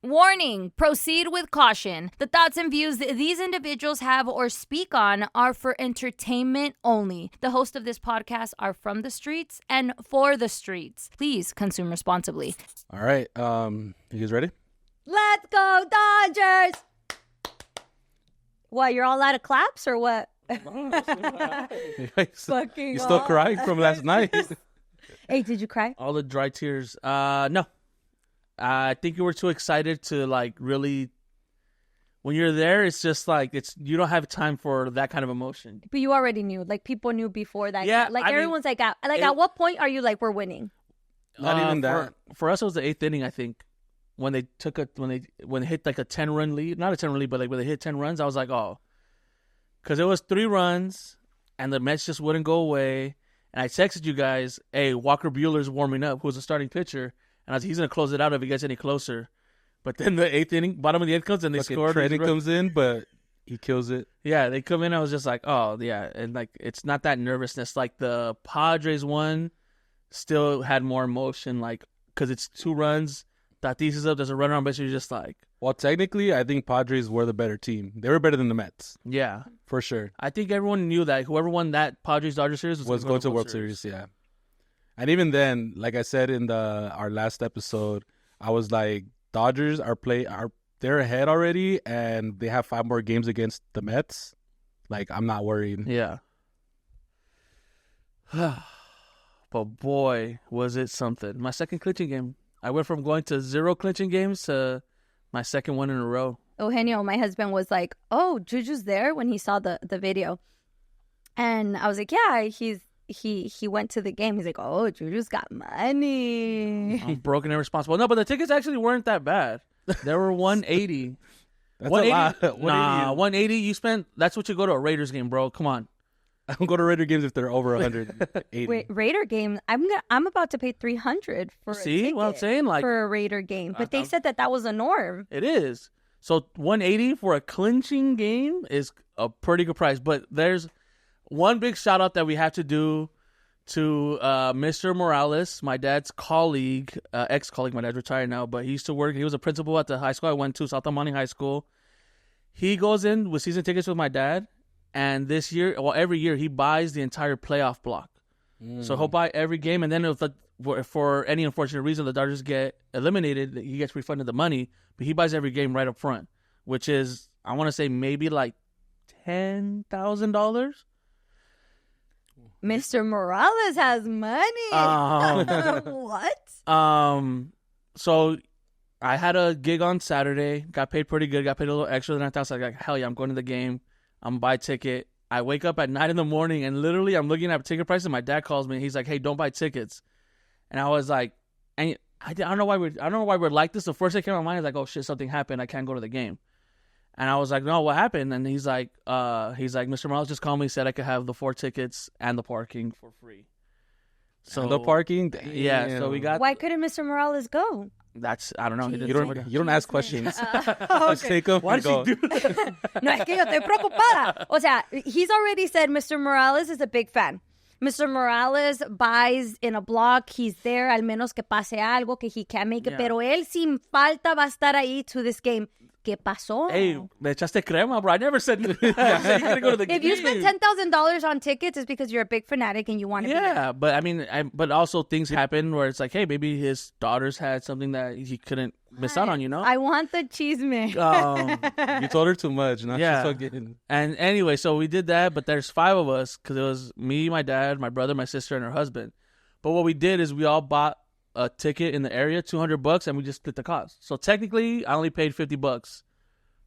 Warning, proceed with caution. The thoughts and views these individuals have or speak on are for entertainment only. The hosts of this podcast are from the streets and for the streets. Please consume responsibly. All right. You guys ready? Let's go, Dodgers! What, you're all out of claps or what? You still crying from last night? Hey, did you cry? All the dry tears. No. I think you were too excited to really. When you're there, it's just you don't have time for that kind of emotion. But you already knew, people knew before that. Yeah, everyone's at what point are you we're winning? Not even that. For us, it was the 8th inning. I think when they hit a 10-run lead, not a 10-run lead, but when they hit 10 runs, I was like, oh, because it was 3 runs and the Mets just wouldn't go away. And I texted you guys, hey, Walker Buehler's warming up, who was the starting pitcher. And I was he's going to close it out if he gets any closer. But then the 8th inning, bottom of the 8th comes and they scored. Trading comes in, but he kills it. Yeah, they come in. I was just like, oh, yeah. And it's not that nervousness. The Padres one still had more emotion, because it's 2 runs. Tatis is up. There's a runner on base. You're just like. Well, technically, I think Padres were the better team. They were better than the Mets. Yeah. For sure. I think everyone knew that whoever won that Padres-Dodgers series was going to World Series. Yeah. And even then, like I said in our last episode, I was like, Dodgers they're ahead already, and they have 5 more games against the Mets. I'm not worried. Yeah. But boy, was it something. My second clinching game. I went from going to 0 clinching games to my second one in a row. Eugenio, my husband, was like, oh, Juju's there when he saw the video. And I was like, yeah, he went to the game. He's like, oh, Juju's got money. I'm broke and irresponsible. No, but the tickets actually weren't that bad. They were $180. That's a lot. Nah, $180 you spent. That's what you go to a Raiders game, bro. Come on. I don't go to Raider games if they're over 180. Wait, Raider game? I'm about to pay $300 for a ticket what I'm saying? For a Raider game. But they said that was a norm. It is. So $180 for a clinching game is a pretty good price. But there's one big shout out that we have to do to Mr. Morales, my dad's colleague, ex-colleague. My dad's retired now, but he used to work. He was a principal at the high school I went to, South Almani High School. He goes in with season tickets with my dad, and this year, every year, he buys the entire playoff block. So he'll buy every game, and then if for any unfortunate reason the Dodgers get eliminated, he gets refunded the money, but he buys every game right up front, which is, I want to say, maybe $10,000. Mr. Morales has money. What? So I had a gig on Saturday. Got paid pretty good. Got paid a little extra than I thought. So I was like, hell yeah, I'm going to the game. I'm buy a ticket. I wake up at 9 in the morning and literally I'm looking at ticket prices. And my dad calls me. And he's like, hey, don't buy tickets. And I was like, and I don't know why we're like this. The first thing that came to my mind is like, oh shit, something happened. I can't go to the game. And I was like, no, what happened? And he's like, Mr. Morales just called me, said I could have the 4 tickets and the parking for free. So and the parking? Damn. Yeah, so we got... Why couldn't Mr. Morales go? I don't know. You don't ask questions. Just take them. Why did he do that? No, es que yo estoy preocupada. O sea, he's already said Mr. Morales is a big fan. Mr. Morales buys in a block. He's there, al menos que pase algo, que he can't make it. Yeah. Pero él sin falta va a estar ahí to this game. ¿Qué pasó? Hey, me echaste crema, bro. I never said you gotta go to the game. If you spend $10,000 on tickets, it's because you're a big fanatic and you want to be there. Yeah, but I mean, but also things happen where it's like, hey, maybe his daughters had something that he couldn't miss out on, you know? I want the chisme. You told her too much. Now yeah. She's fucking... And anyway, so we did that, but there's 5 of us because it was me, my dad, my brother, my sister, and her husband. But what we did is we all bought a ticket in the area, $200, and we just split the cost. So technically, I only paid $50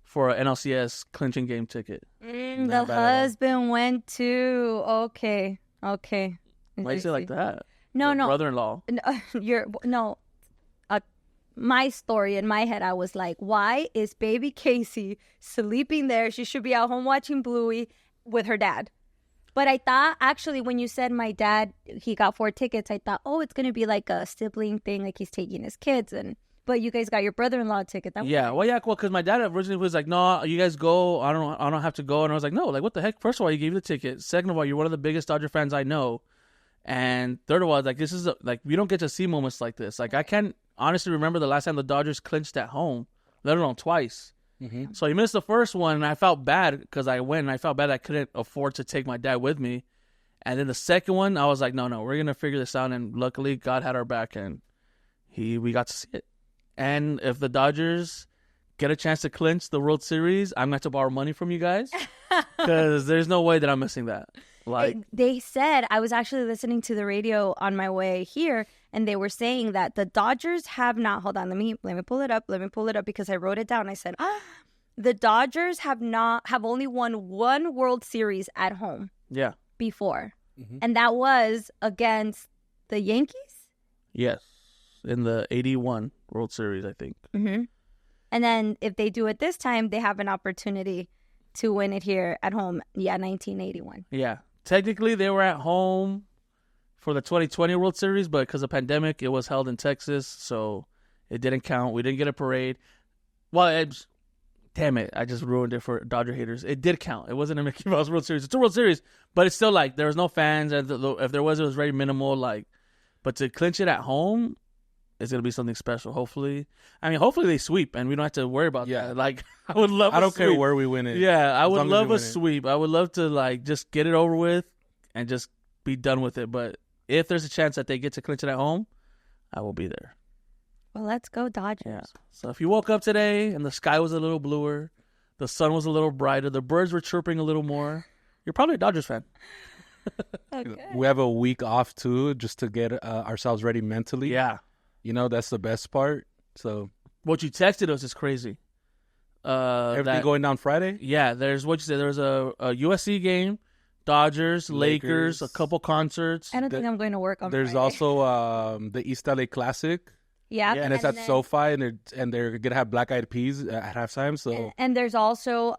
for an NLCS clinching game ticket. The husband went to... Okay. Why you say it like that? No. Brother-in-law. My story in my head, I was like, why is baby Casey sleeping there? She should be at home watching Bluey with her dad. But I thought, actually, when you said my dad, he got 4 tickets, I thought, oh, it's going to be like a sibling thing, like he's taking his kids. But you guys got your brother-in-law ticket. Because my dad originally was like, no, you guys go. I don't have to go. And I was like, no, like, what the heck? First of all, you gave the ticket. Second of all, you're one of the biggest Dodger fans I know. And third of all, like, this is we don't get to see moments like this. Like, I can't honestly remember the last time the Dodgers clinched at home. let alone twice. Mm-hmm. So he missed the first one, and I felt bad because I went, and I felt bad I couldn't afford to take my dad with me. And then the second one, I was like, no, we're going to figure this out. And luckily, God had our back, and we got to see it. And if the Dodgers get a chance to clinch the World Series, I'm going to have to borrow money from you guys because there's no way that I'm missing that. Like they said, I was actually listening to the radio on my way here, and they were saying that the Dodgers have not. Hold on, let me pull it up. Let me pull it up because I wrote it down. I said, the Dodgers have only won one World Series at home. Yeah. Before, and that was against the Yankees. Yes, in the '81 World Series, I think. Mm-hmm. And then if they do it this time, they have an opportunity to win it here at home. Yeah, 1981. Yeah. Technically, they were at home for the 2020 World Series, but because of pandemic, it was held in Texas, so it didn't count. We didn't get a parade. Well, damn it, I just ruined it for Dodger haters. It did count. It wasn't a Mickey Mouse World Series. It's a World Series, but it's still like there was no fans, and if there was, it was very minimal. Like, but to clinch it at home, it's gonna be something special. Hopefully they sweep, and we don't have to worry about that. Like, I would love. I don't care where we win it. Yeah, I would love a sweep. I would love to like just get it over with and just be done with it. But if there's a chance that they get to clinch it at home, I will be there. Well, let's go Dodgers. Yeah. So if you woke up today and the sky was a little bluer, the sun was a little brighter, the birds were chirping a little more, you're probably a Dodgers fan. Okay. We have a week off too, just to get ourselves ready mentally. Yeah. You know, that's the best part. So what you texted us is crazy. Everything going down Friday? Yeah, there's what you said. There was a USC game, Dodgers, Lakers, a couple concerts. I don't think I'm going to work on There's Friday. also the East LA Classic. Yeah. And it's at SoFi, and they're gonna have Black Eyed Peas at halftime. So and there's also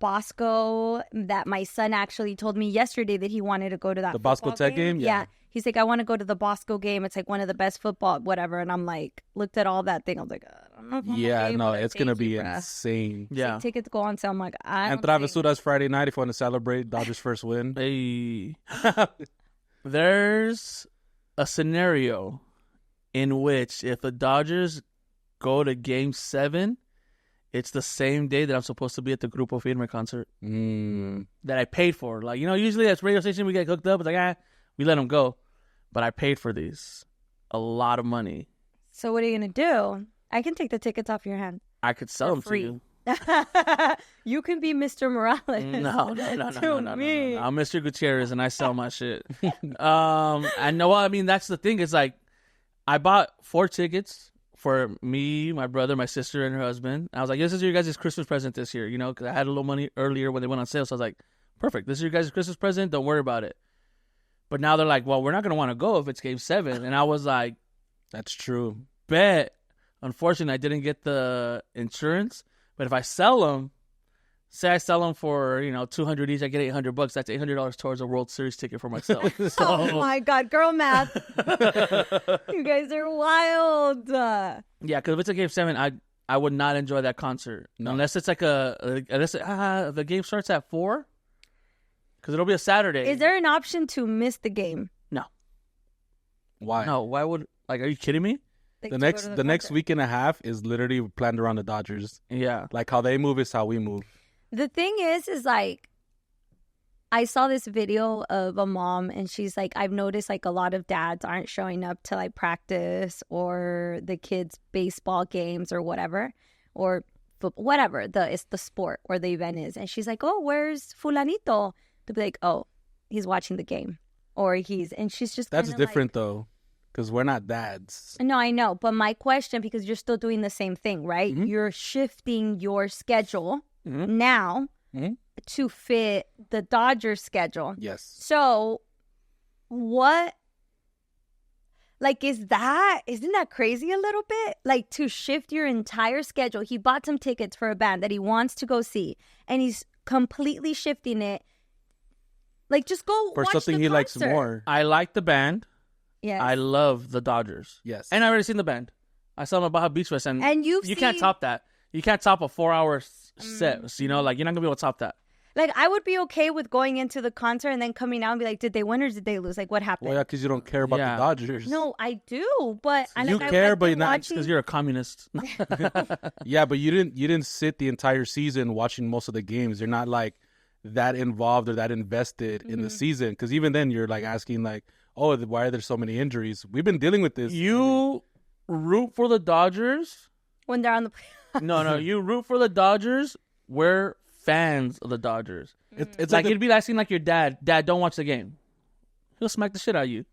Bosco that my son actually told me yesterday that he wanted to go to that. The Bosco football Tech game? Yeah. He's like, I want to go to the Bosco game. It's like one of the best football, whatever. And I'm like, looked at all that thing. I was like, I don't know if I'm okay, no, but it's gonna thank be you, bruh. insane. Yeah. Like, tickets go on sale. I'm like, I And don't think... Travesura's Friday night if you want to celebrate Dodgers' first win. Hey. There's a scenario in which if the Dodgers go to Game 7, it's the same day that I'm supposed to be at the Grupo Firme concert that I paid for. Like, usually at radio station we get hooked up. It's like, we let them go. But I paid for these. A lot of money. So what are you going to do? I can take the tickets off your hand. I could sell them free. to you. You can be Mr. Morales. No. Me. I'm Mr. Gutierrez and I sell my shit. I know. I mean, that's the thing. It's like I bought 4 tickets for me, my brother, my sister, and her husband. I was like, this is your guys' Christmas present this year, because I had a little money earlier when they went on sale. So I was like, perfect. This is your guys' Christmas present. Don't worry about it. But now they're like, well, we're not going to want to go if it's Game 7. And I was like, that's true. Bet. Unfortunately, I didn't get the insurance. But if I sell them, say I sell them for, $200 each, I get $800. That's $800 towards a World Series ticket for myself. So, oh my God, girl math. You guys are wild. Yeah, because if it's a Game 7, I would not enjoy that concert. No. Unless it's like the game starts at 4. Because it'll be a Saturday. Is there an option to miss the game? No. Why? No, why would... Like, are you kidding me? Like, The to go next to the next concert? week and a half is literally planned around the Dodgers. Yeah. Like how they move is how we move. The thing is like, I saw this video of a mom and she's like, I've noticed like a lot of dads aren't showing up to like practice or the kids' baseball games or whatever, or whatever it's the sport or the event is. And she's like, oh, where's Fulanito? To be like, oh, he's watching the game and she's just That's kinda different though, because we're not dads. No, I know. But my question, because you're still doing the same thing, right? Mm-hmm. You're shifting your schedule now to fit the Dodgers schedule. Yes. So what, like, isn't that crazy a little bit? Like, to shift your entire schedule. He bought some tickets for a band that he wants to go see, and he's completely shifting it. Like, just go For watch something the he likes concert. more. I like the band. Yes. I love the Dodgers. Yes. And I already seen the band. I saw them at Baja Beach Fest. And And you can't top that. You can't top a 4-hour set. So, like, you're not going to be able to top that. Like, I would be okay with going into the concert and then coming out and be like, did they win or did they lose? Like, what happened? Well, yeah, because you don't care about Yeah. the Dodgers. No, I do, but You care, but I've you're been not- watching- Because you're a communist. Yeah, but you didn't sit the entire season watching most of the games. You're not like that involved or that invested in the season. Because even then, you're like asking like, oh, why are there so many injuries? We've been dealing with this. You root for the Dodgers. when they're on the No, you root for the Dodgers. We're fans of the Dodgers. It's Like like it'd be like seeing like your dad. Dad, don't watch the game. He'll smack the shit out of you.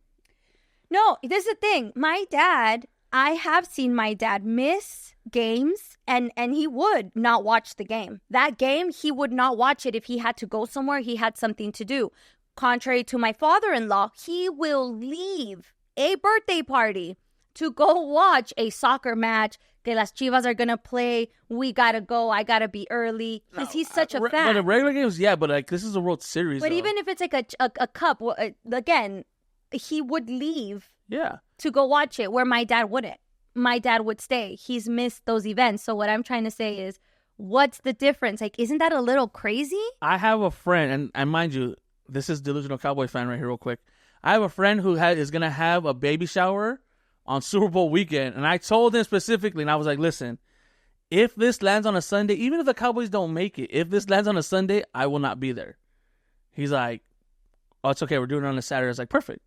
No, this is the thing. My dad, I have seen my dad miss games and he would not watch the game. That game, he would not watch it if he had to go somewhere, he had something to do. Contrary to my father-in-law, he will leave a birthday party to go watch a soccer match. Que las Chivas are going to play. We got to go. I got to be early. Because he's such a But fan. the regular games, yeah, but like this is a World Series. But though. even if it's like a cup, well, again, he would leave yeah, to go watch it where my dad wouldn't. My dad would stay. He's missed those events. So what I'm trying to say is, what's the difference? Like, isn't that a little crazy? I have a friend, and mind you, this is delusional Cowboy fan right here, real quick. I have a friend who is gonna have a baby shower on Super Bowl weekend, and I told him specifically, and I was like, listen, if this lands on a Sunday, even if the Cowboys don't make it, if this lands on a Sunday, I will not be there. He's like, oh, it's okay, we're doing it on a Saturday. I was like, perfect.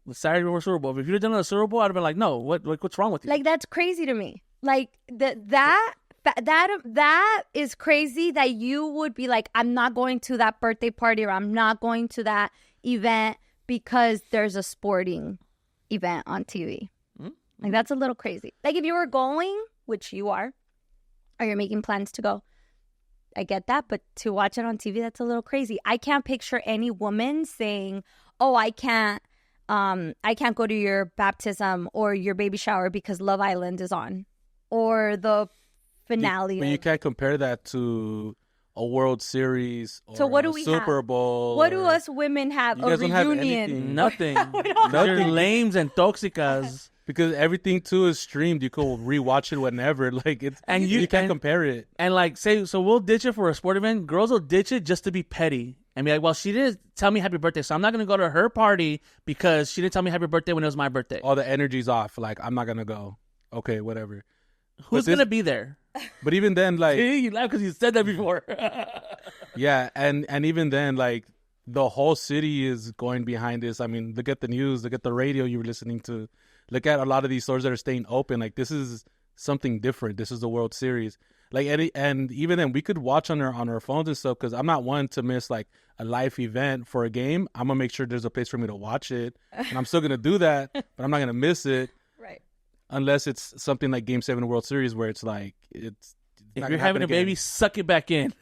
The Saturday before Super Bowl. If you'd have done it on a Super Bowl, I'd have been like, no, what's wrong with you? Like, that's crazy to me. Like, that is crazy that you would be like, I'm not going to that birthday party or I'm not going to that event because there's a sporting event on TV. Like, that's a little crazy. Like, if you were going, which you are, or you're making plans to go, I get that. But to watch it on TV, that's a little crazy. I can't picture any woman saying, oh, I can't go to your baptism or your baby shower because Love Island is on, or the finale. But you can't compare that to a World Series or So what do a we Super have? Bowl. What do or- us women have? You A guys don't have reunion? anything. Nothing. don't You're lames and toxicas. Because everything too is streamed. You could rewatch it whenever. Like it's And you can't compare it. And like, say, so we'll ditch it for a sport event. Girls will ditch it just to be petty and be like, well, she didn't tell me happy birthday, so I'm not going to go to her party because she didn't tell me happy birthday when it was my birthday. All the energy's off. Like I'm not gonna go. Okay, whatever. Who's this- going to be there? But even then, like You laugh because you said that before. yeah, and even then, like the whole city is going behind this. I mean, look at the news, look at the radio you were listening to, look at a lot of these stores that are staying open. Like this is something different. This is the World Series. Like and even then, we could watch on our phones and stuff. Because I'm not one to miss like a live event for a game. I'm gonna make sure there's a place for me to watch it, and I'm still gonna do that. But I'm not gonna miss it. Right. Unless it's something like Game 7 of the World Series where it's like it's If not you're gonna having happen a again. baby, suck it back in.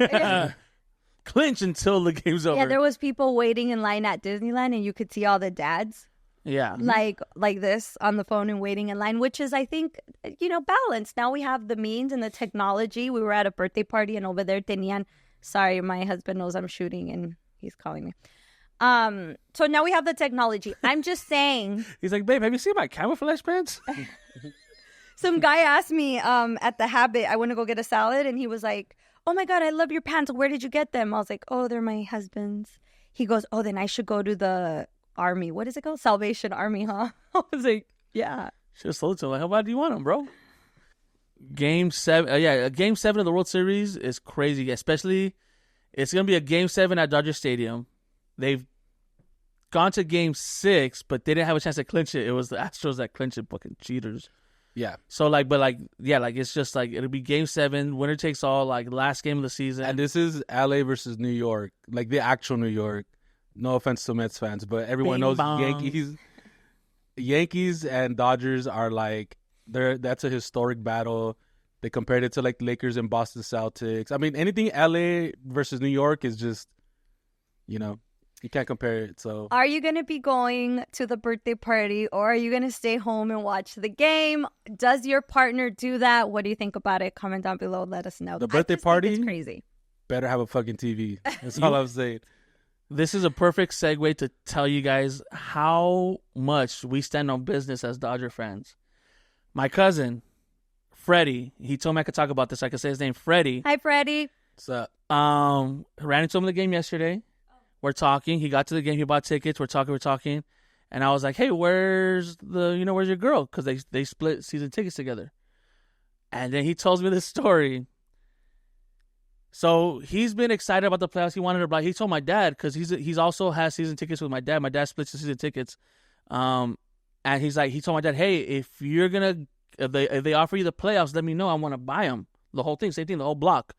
Clinch until the game's over. Yeah, there was people waiting in line at Disneyland, and you could see all the dads Yeah. like this on the phone and waiting in line, which is, I think, balanced. Now we have the means and the technology. We were at a birthday party, and over there, tenían. Sorry, my husband knows I'm shooting, and he's calling me. So now we have the technology. I'm just saying. He's like, babe, have you seen my camouflage pants? Some guy asked me at the Habit, I went to go get a salad, and he was like, oh my God, I love your pants. Where did you get them? I was like, oh, they're my husband's. He goes, oh, then I should go to the Army. What is it called? Salvation Army, huh? I was like, yeah. Should have sold it to him. Like, how bad do you want them, bro? Game 7. Game 7 of the World Series is crazy. Especially, it's going to be a Game 7 at Dodger Stadium. They've gone to Game 6, but they didn't have a chance to clinch it. It was the Astros that clinched it, fucking cheaters. Yeah. So, it's just like, it'll be Game 7, winner takes all, like, last game of the season. And this is LA versus New York, like the actual New York. No offense to Mets fans, but everyone Bing knows bong. Yankees and Dodgers are like that's a historic battle. They compared it to like the Lakers and Boston Celtics. I mean, anything LA versus New York is just, you can't compare it. So Are you going to be going to the birthday party, or are you going to stay home and watch the game? Does your partner do that? What do you think about it? Comment down below. Let us know. The birthday I just think party? it's crazy. better have a fucking TV. That's all I'm saying. This is a perfect segue to tell you guys how much we stand on business as Dodger fans. My cousin, Freddie, he told me I could talk about this. I could say his name, Freddie. Hi, Freddie. What's up? Ran into him in the game yesterday. We're talking. He got to the game. He bought tickets. We're talking. And I was like, hey, where's your girl? Because they split season tickets together. And then he tells me this story. So he's been excited about the playoffs. He wanted to buy. He told my dad because he's also has season tickets with my dad. My dad splits the season tickets. And he told my dad, hey, if they offer you the playoffs, let me know. I want to buy them. The whole thing, same thing, the whole block.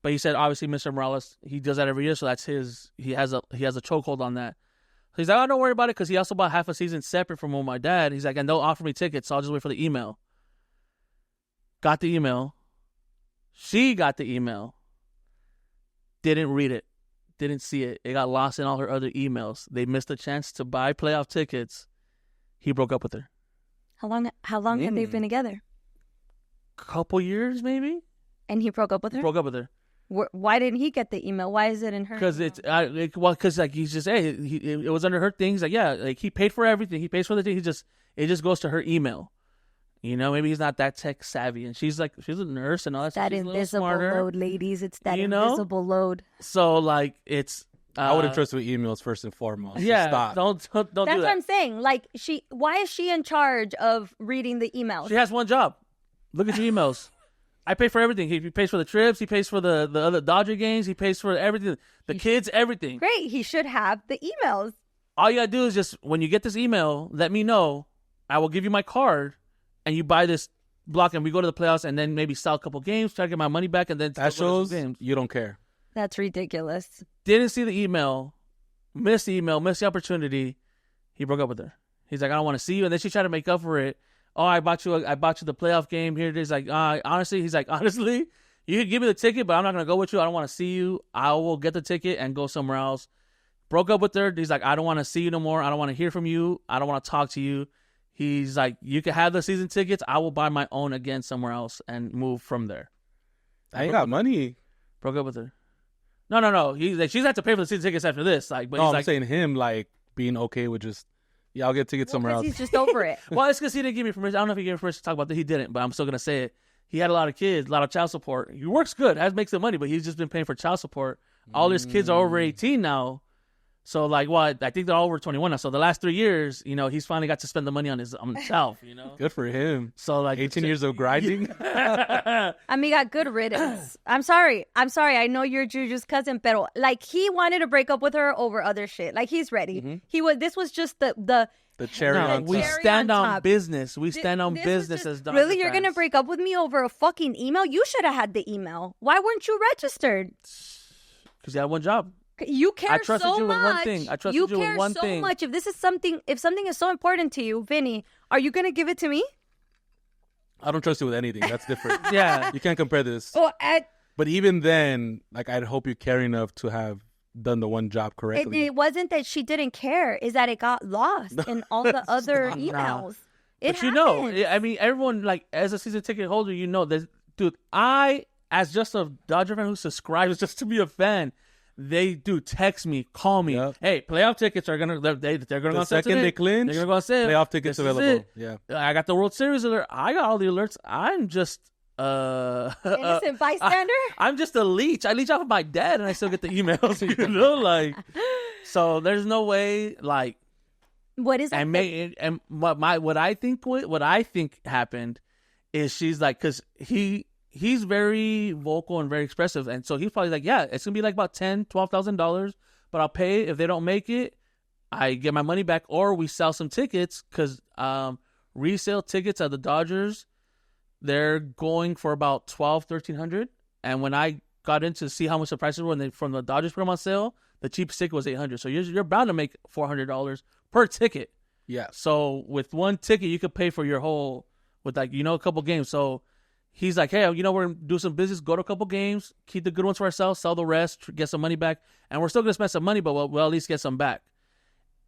But he said, obviously, Mr. Morales, he does that every year, so that's his. He has a chokehold on that. So he's like, oh, don't worry about it, because he also bought half a season separate from my dad. He's like, and they'll offer me tickets, so I'll just wait for the email. Got the email. She got the email. Didn't read it. Didn't see it. It got lost in all her other emails. They missed a chance to buy playoff tickets. He broke up with her. How long have they been together? Couple years, maybe. And he broke up with her? Broke up with her. Why didn't he get the email? Why is it in her? Because because he's just it was under her thing. He's like, yeah, like he paid for everything. He pays for the thing. It just goes to her email. You know, maybe he's not that tech savvy, and she's a nurse and all that. That she's invisible load, ladies. It's that invisible load. So like it's. I wouldn't trust with emails first and foremost. Yeah, so stop. Don't do that. That's what I'm saying. Like why is she in charge of reading the emails? She has one job. Look at your emails. I pay for everything. He pays for the trips. He pays for the other Dodger games. He pays for everything. The kids, everything. Great. He should have the emails. All you gotta do is just, when you get this email, let me know. I will give you my card, and you buy this block, and we go to the playoffs, and then maybe sell a couple games, try to get my money back, and then that shows you don't care. That's ridiculous. Didn't see the email, missed the opportunity. He broke up with her. He's like, I don't want to see you, and then she tried to make up for it. Oh, I bought you the playoff game. Here it is. Like, honestly, he's like, honestly, you can give me the ticket, but I'm not going to go with you. I don't want to see you. I will get the ticket and go somewhere else. Broke up with her. He's like, I don't want to see you no more. I don't want to hear from you. I don't want to talk to you. He's like, you can have the season tickets. I will buy my own again somewhere else and move from there. I ain't got money. Broke up with her. No. He's like, she's had to pay for the season tickets after this. Like, but no, he's I'm saying him like being okay with just. Yeah, I'll get tickets somewhere else. He's just over it. Well, it's because he didn't give me permission. I don't know if he gave me permission to talk about that. He didn't, but I'm still going to say it. He had a lot of kids, a lot of child support. He works good, makes the money, but he's just been paying for child support. All his kids are over 18 now. So, like, I think they're all over 21 now. So, the last 3 years, he's finally got to spend the money on himself, Good for him. So, like, 18 years of grinding. Amiga, good riddance. I'm sorry. I know you're Juju's cousin, pero, like, he wanted to break up with her over other shit. Like, he's ready. Mm-hmm. This was just the cherry on top. We stand on business. We stand on business as Dodger Really? You're fans. going to break up with me over a fucking email? You should have had the email. Why weren't you registered? Because you had one job. You care I trusted so you much. with one thing. I trusted you with one thing. You care so much. If something is so important to you, Vinny, are you going to give it to me? I don't trust you with anything. That's different. Yeah. You can't compare this. Oh, But even then, like, I'd hope you care enough to have done the one job correctly. It wasn't that she didn't care. Is that it got lost in all the other emails. But I mean, everyone, like, as a season ticket holder, dude, as just a Dodger fan who subscribes just to be a fan, they do text me, call me. Yep. Hey, playoff tickets are gonna they're gonna go on sale today. They clinch, they're gonna go on sale. Playoff tickets available. Yeah, I got the World Series alert. I got all the alerts. I'm just innocent bystander. I'm just a leech. I leech off of my dad, and I still get the emails. Like, so there's no way. Like, what is that? And what I think happened is she's like, because he's very vocal and very expressive, and so he's probably like, yeah, it's gonna be like about $10,000-$12,000, but I'll pay if they don't make it. I get my money back, or we sell some tickets, because resale tickets at the Dodgers, they're going for about $1,200-$1,300. And when I got in to see how much the prices were from the Dodgers put them on sale, the cheapest ticket was $800. So you're bound to make $400 per ticket. Yeah. So with one ticket, you could pay for your whole, with like, a couple games. So he's like, hey, we're going to do some business, go to a couple games, keep the good ones for ourselves, sell the rest, get some money back. And we're still going to spend some money, but we'll at least get some back.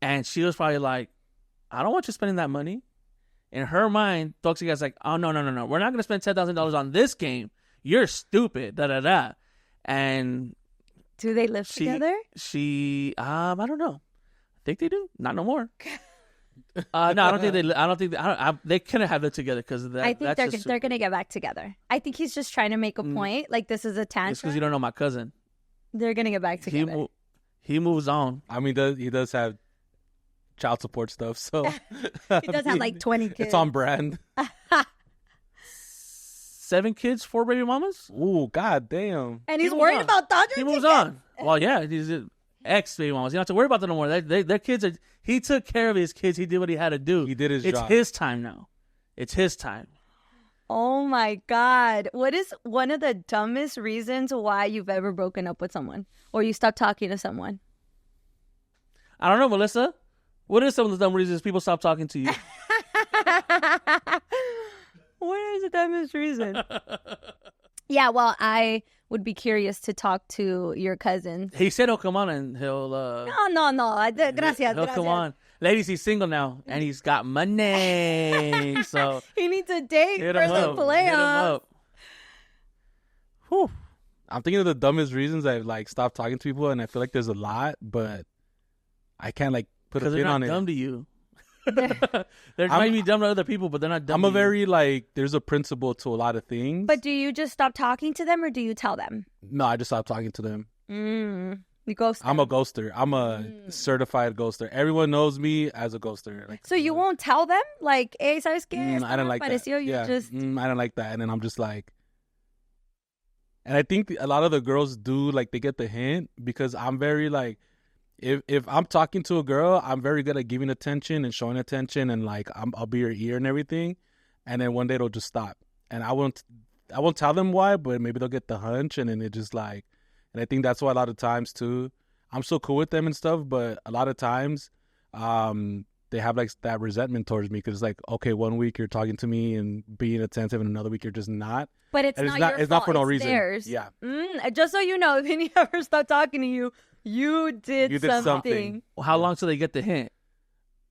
And she was probably like, I don't want you spending that money. In her mind, Toxica's like, oh, no. We're not going to spend $10,000 on this game. You're stupid, da-da-da. And do they live together? I don't know. I think they do. Not no more. No, I don't think they. I don't think they couldn't have lived together because of that. I think that's they're gonna get back together. I think he's just trying to make a point. Like this is a It's tantrum. because you don't know my cousin. They're gonna get back together. He moves on. I mean, he does have child support stuff, so He does have like 20 kids. it's on brand. 7 kids, 4 baby mamas. Ooh, god damn. And he's moves worried on. about Dodger He moves tickets. on. Well, yeah, he's ex baby mamas. You don't have to worry about them no more. Their kids are. He took care of his kids. He did what he had to do. He did his It's job. his time now. It's his time. Oh my God. What is one of the dumbest reasons why you've ever broken up with someone or you stopped talking to someone? I don't know, Melissa. What are some of the dumb reasons people stop talking to you? What is the dumbest reason? Yeah, well, I would be curious to talk to your cousin. He said he'll come on and he'll. No. Gracias. He'll come on. Ladies, he's single now and he's got money. So He needs a date hit for him the up. playoffs. Whew. I'm thinking of the dumbest reasons I've like stopped talking to people, and I feel like there's a lot, but I can't like put a Because they're pin not on it. dumb to you. They might be dumb to other people, but they're not dumb. I'm to a you. very like there's a principle to a lot of things. But do you just stop talking to them or do you tell them? no, I just stopped talking to them. You ghost them. I'm a ghoster. I'm a certified ghoster. Everyone knows me as a ghoster. Like, So you won't tell them? Like, hey, ¿sabes qué? I don't like that. Pareció, you Yeah, just... I don't like that. And then I'm just like, and I think a lot of the girls do like they get the hint because I'm very like, if I'm talking to a girl, I'm very good at giving attention and showing attention and like I'll be your ear and everything, and then one day it'll just stop, and I won't tell them why, but maybe they'll get the hunch, and then it just like, and I think that's why a lot of times too, I'm so cool with them and stuff, but a lot of times, they have like that resentment towards me because it's like, okay, one week you're talking to me and being attentive, and another week you're just not. But it's And not your fault. It's not for no It's reason. theirs. Yeah. Just so you know, if he ever stopped talking to you, you did something. Well, how long till they get the hint?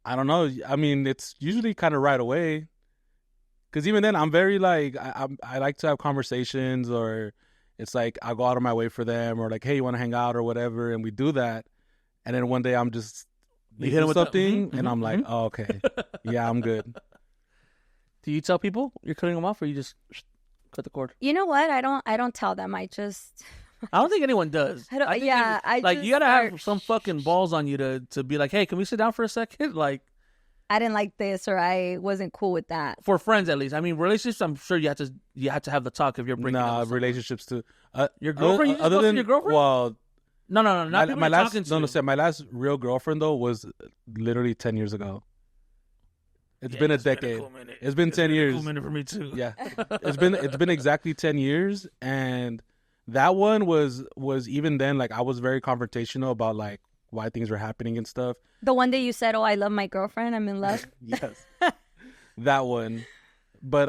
I don't know. I mean, it's usually kind of right away. Because even then, I'm very like, I like to have conversations, or it's like I'll go out of my way for them, or like, hey, you want to hang out or whatever, and we do that. And then one day I'm just You hit 'em with something, the, and I'm like, oh, okay, yeah, I'm good. Do you tell people you're cutting them off, or you just cut the cord? You know what? I don't tell them. I just... I don't think anyone does. I don't- think yeah, I like just you gotta have start- some fucking balls on you to be like, hey, can we sit down for a second? Like I didn't like this, or I wasn't cool with that. for friends at least. I mean, relationships. I'm sure you have to have the talk if you're breaking up. Nah, with someone. relationships too. Your girlfriend? You just other ghosted than your girlfriend? well, No, not my people you're last talking to. my last real girlfriend though was literally 10 years ago. It's been a decade. It's been 10 years. Cool minute for me too. Yeah, it's been exactly 10 years, and that one was even then like I was very confrontational about like why things were happening and stuff. The one day you said, oh, I love my girlfriend. I'm in love. Yes, that one. But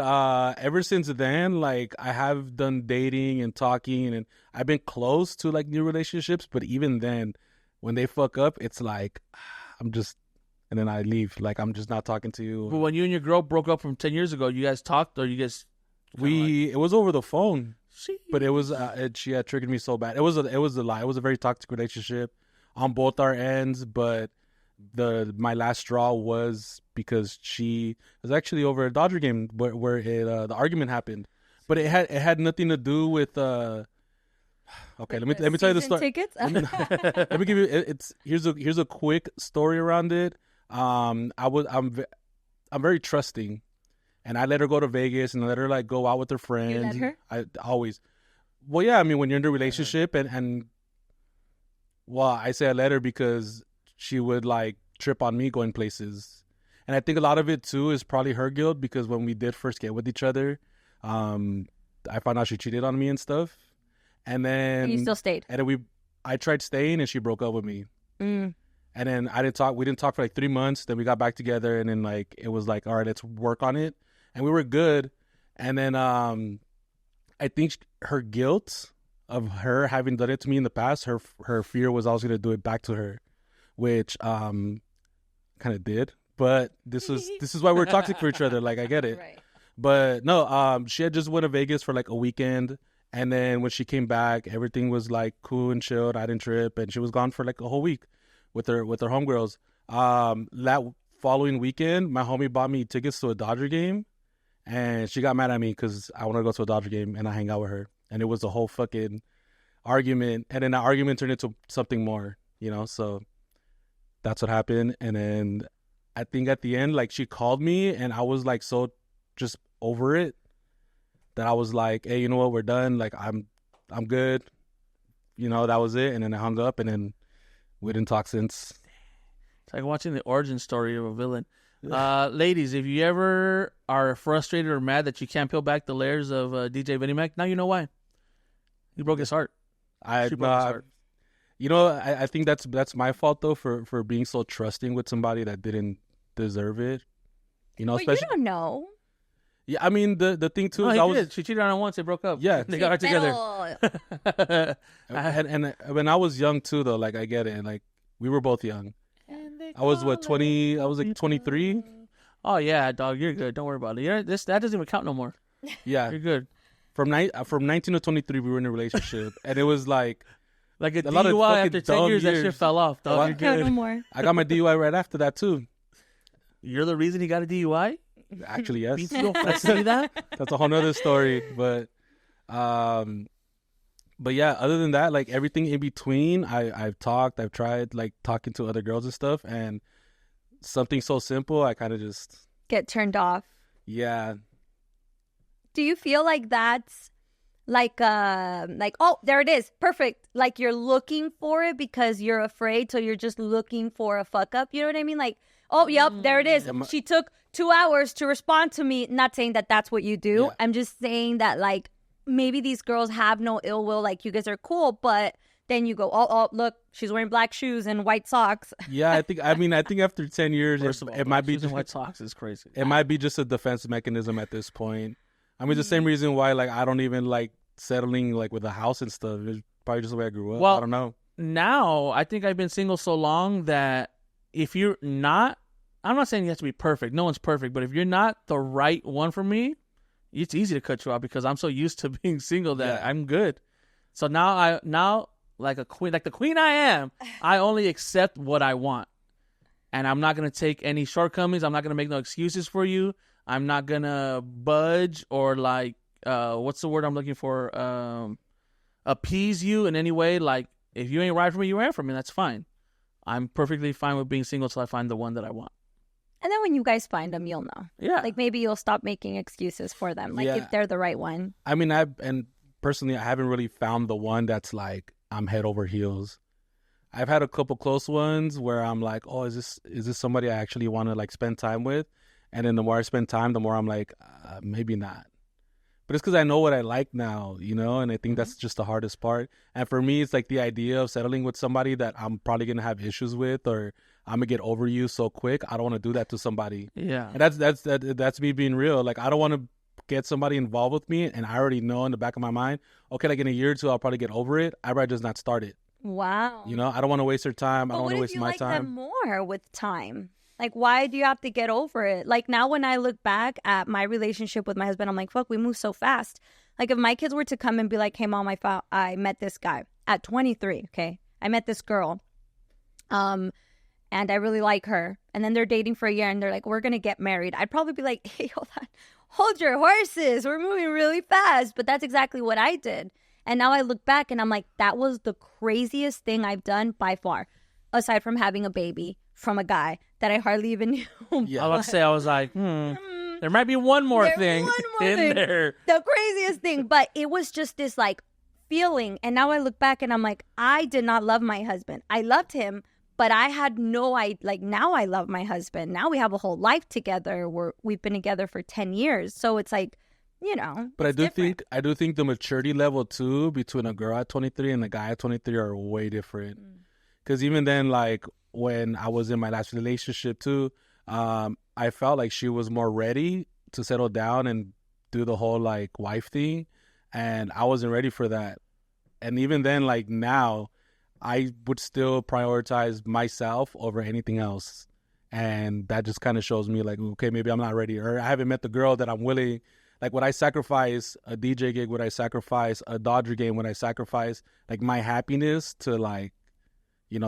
ever since then, like I have done dating and talking, and I've been close to like new relationships. But even then, when they fuck up, it's like I'm just, and then I leave. Like I'm just not talking to you. But when you and your girl broke up from 10 years ago, you guys talked, or you guys? It was over the phone. See, But it was she had triggered me so bad. It was a lie. It was a very toxic relationship on both our ends. But my last straw was because she was actually over a Dodger game where the argument happened. But it had nothing to do with. Okay, let me tell you the Season story. Tickets? Let me give you. Here's a quick story around it. I'm very trusting. And I let her go to Vegas and I let her like go out with her friends. You let her? I always. Well, yeah. I mean, when you're in a relationship and well, I say I let her because she would like trip on me going places, and I think a lot of it too is probably her guilt because when we did first get with each other, I found out she cheated on me and stuff, and then And you still stayed. and then I tried staying and she broke up with me. And then we didn't talk for like 3 months. Then we got back together and then like, it was like, all right, let's work on it. And we were good. And then, I think her guilt of her having done it to me in the past, her fear was I was going to do it back to her, which, kind of did, but this is why we're toxic for each other. Like, I get it. Right. But no, she had just went to Vegas for like a weekend. And then when she came back, everything was like cool and chilled. I didn't trip. And she was gone for like a whole week with her homegirls. That following weekend, my homie bought me tickets to a Dodger game, and she got mad at me because I wanted to go to a Dodger game and I hang out with her, and it was a whole fucking argument, and then that argument turned into something more, so that's what happened. And then I think at the end, like, she called me, and I was like so just over it that I was like, hey, you know what, we're done, like, I'm good, that was it. And then I hung up, and then we didn't talk since. It's like watching the origin story of a villain. Ladies, if you ever are frustrated or mad that you can't peel back the layers of DJ Vinnie Mac, now you know why. He broke his heart. She broke his heart. I think that's my fault though for being so trusting with somebody that didn't deserve it. But especially, you don't know. Yeah, I mean the thing too No, is she cheated on him once. They broke up. Yeah, they got her together. and when I was young too though, like, I get it. Like, we were both young. I was 20. I was like 23. Oh yeah, dog, you're good. Don't worry about it. That doesn't even count no more. Yeah, you're good. From 19 to 23, we were in a relationship, and it was like a a lot of DUI fucking after 10 years. That shit fell off, dog. You're good. No more. I got my DUI right after that too. You're the reason he got a DUI? Actually, yes. You don't see that? That's a whole nother story. But yeah, other than that, like, everything in between, I've tried, like, talking to other girls and stuff, and something so simple, I kind of just Get turned off. Yeah. Do you feel like that's like, oh, there it is. Perfect. Like, you're looking for it because you're afraid. So you're just looking for a fuck up. You know what I mean? Like, oh, yep, there it is. She took 2 hours to respond to me. Not saying that that's what you do. Yeah. I'm just saying that, like, maybe these girls have no ill will. Like, you guys are cool, but then you go, oh, look, she's wearing black shoes and white socks. Yeah, I think after 10 years, it might be just white socks is crazy. It might be just a defense mechanism at this point. I mean, the same reason why, like, I don't even like settling, like, with a house and stuff. It's probably just the way I grew up. Well, I don't know. Now, I think I've been single so long that if you're not, I'm not saying you have to be perfect. No one's perfect. But if you're not the right one for me, it's easy to cut you off because I'm so used to being single that I'm good. So now like the queen I am, I only accept what I want. And I'm not going to take any shortcomings. I'm not going to make no excuses for you. I'm not going to budge or, like, what's the word I'm looking for? Appease you in any way. Like, if you ain't right for me, you ain't for me. That's fine. I'm perfectly fine with being single till I find the one that I want. And then when you guys find them, you'll know. Yeah. Like, maybe you'll stop making excuses for them. Like, if they're the right one. I mean, personally, I haven't really found the one that's like, I'm head over heels. I've had a couple close ones where I'm like, oh, is this somebody I actually want to, like, spend time with? And then the more I spend time, the more I'm like, maybe not. But it's because I know what I like now, and I think that's just the hardest part. And for me, it's like the idea of settling with somebody that I'm probably going to have issues with, or I'm going to get over you so quick. I don't want to do that to somebody. Yeah. And that's me being real. Like, I don't want to get somebody involved with me, and I already know in the back of my mind, okay, like, in a year or two, I'll probably get over it. I'd rather just not start it. Wow. I don't want to waste her time. I don't want to waste my time. What if you like them more with time? Like, why do you have to get over it? Like, now when I look back at my relationship with my husband, I'm like, fuck, we move so fast. Like, if my kids were to come and be like, hey, mom, I met this guy at 23, okay? I met this girl, and I really like her. And then they're dating for a year, and they're like, we're going to get married. I'd probably be like, hey, hold on. Hold your horses. We're moving really fast. But that's exactly what I did. And now I look back, and I'm like, that was the craziest thing I've done by far, aside from having a baby from a guy that I hardly even knew. Yeah. I was about to say, I was like, there might be one more thing in there. The craziest thing. But it was just this, like, feeling. And now I look back and I'm like, I did not love my husband. I loved him, but I had no idea. Like, now I love my husband. Now we have a whole life together. We've been together for 10 years. So it's like, But I do think the maturity level too between a girl at 23 and a guy at 23 are way different. Because even then, like, when I was in my last relationship too, I felt like she was more ready to settle down and do the whole, like, wife thing, and I wasn't ready for that. And even then, like, now, I would still prioritize myself over anything else, and that just kind of shows me, like, okay, maybe I'm not ready, or I haven't met the girl that I'm willing. Like, would I sacrifice a DJ gig? Would I sacrifice a Dodger game? Would I sacrifice, like, my happiness to, like,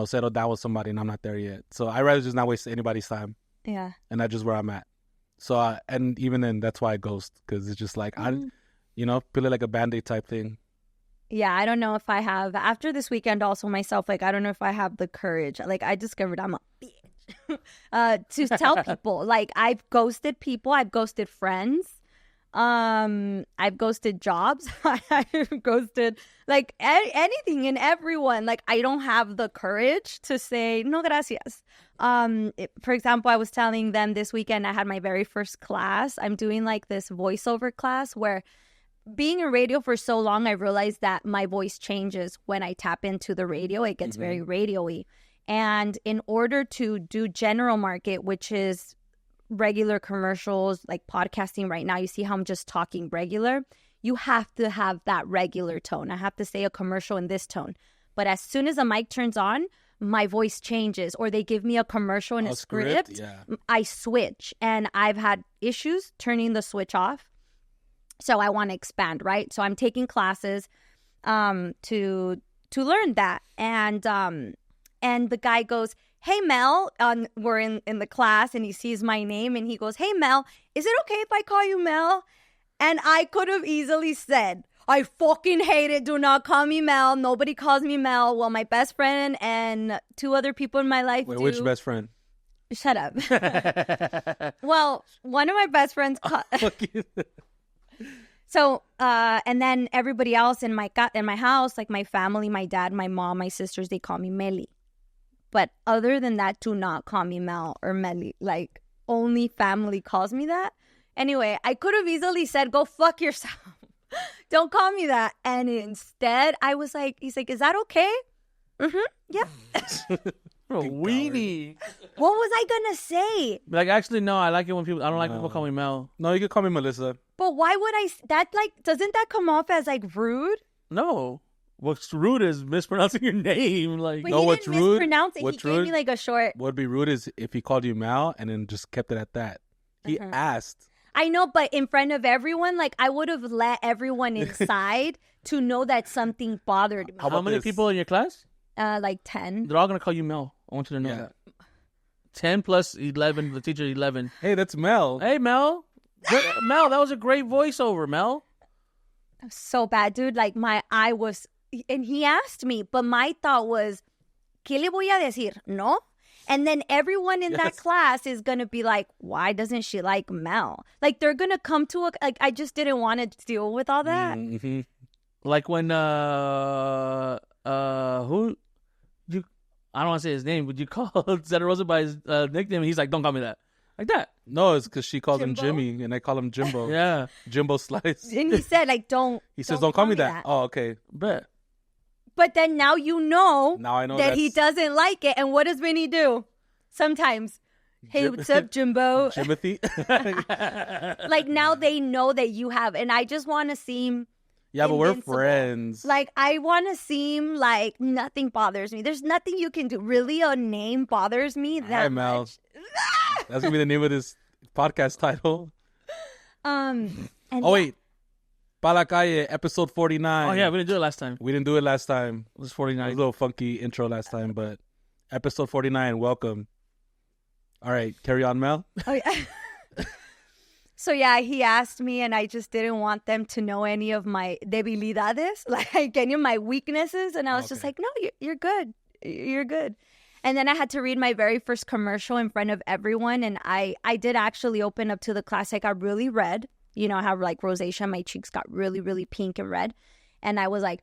settle down with somebody, and I'm not there yet. So I'd rather just not waste anybody's time. Yeah. and that's just where I'm at. So, and even then, that's why I ghost, because it's just like, feel it like a Band-Aid type thing. Yeah, I don't know if I have, after this weekend also myself, like, I don't know if I have the courage. Like, I discovered I'm a bitch to tell people. Like, I've ghosted people. I've ghosted friends. I've ghosted jobs. I've ghosted, like, anything and everyone. Like, I don't have the courage to say, no, gracias. For example, I was telling them this weekend I had my very first class. I'm doing, like, this voiceover class where being in radio for so long, I realized that my voice changes when I tap into the radio. It gets very radio-y. And in order to do general market, which is regular commercials, like podcasting right now, you see how I'm just talking regular. You have to have that regular tone. I have to say a commercial in this tone. But as soon as a mic turns on, my voice changes, or they give me a commercial and a script. I switch. And I've had issues turning the switch off. So I want to expand, right? So I'm taking classes to learn that. And the guy goes, hey, Mel, we're in the class, and he sees my name, and he goes, hey, Mel, is it okay if I call you Mel? And I could have easily said, I fucking hate it. Do not call me Mel. Nobody calls me Mel. Well, my best friend and two other people in my life do. Which best friend? Shut up. Well, one of my best friends So, and then everybody else in my house, like my family, my dad, my mom, my sisters, they call me Meli. But other than that, do not call me Mel or Meli. Like, only family calls me that. Anyway, I could have easily said, go fuck yourself. Don't call me that. And instead, I was like, he's like, is that okay? Yeah. Weenie. What was I going to say? Like, actually, no, I like it when people, I don't like people call me Mel. No, you can call me Melissa. But why would doesn't that come off as like rude? No. What's rude is mispronouncing your name. Like, But no, he what's didn't rude? mispronounce it. What's He gave rude? me like a short. What would be rude is if he called you Mal and then just kept it at that. He asked. I know, but in front of everyone, like I would have let everyone inside to know that something bothered me. How many people in your class? Like 10. They're all going to call you Mel. I want you to know that. 10 plus 11, the teacher 11. Hey, that's Mel. Hey, Mel. Mel, that was a great voiceover, Mel. So bad, dude. Like my eye was, and he asked me, but my thought was, ¿Qué le voy a decir? No? And then everyone in that class is going to be like, why doesn't she like Mel? Like they're going to come to like, I just didn't want to deal with all that. Mm-hmm. Like when, who, you, I don't want to say his name, but you called Santa Rosa by his nickname, and he's like, don't call me that. Like that. No, it's because she calls him Jimbo? Jimmy, and I call him Jimbo. Yeah. Jimbo Slice. And he said, like, don't. He says, don't call me that. Oh, okay. Bet. But then now you know, Now I know that he doesn't like it. And what does Vinny do? Sometimes, hey, what's up, Jimbo? Jimothy. Like now they know that you have, and I just want to seem Yeah, but we're invincible. friends. Like I want to seem like nothing bothers me. There's nothing you can do. Really, a name bothers me that Hi, Mel. much. That's gonna be the name of this podcast title. And Oh wait, Pa La Calle, episode 49. Oh, yeah, we didn't do it last time. We didn't do it last time. It was It 49. was a little funky intro last time, but episode 49. Welcome. All right, carry on, Mel. Oh, yeah. So yeah, he asked me, and I just didn't want them to know any of my debilidades, like any of my weaknesses. And I was just like, no, you're good. You're good. And then I had to read my very first commercial in front of everyone. And I did actually open up to the class. I got really red. You know how like rosacea, my cheeks got really, really pink and red. And I was like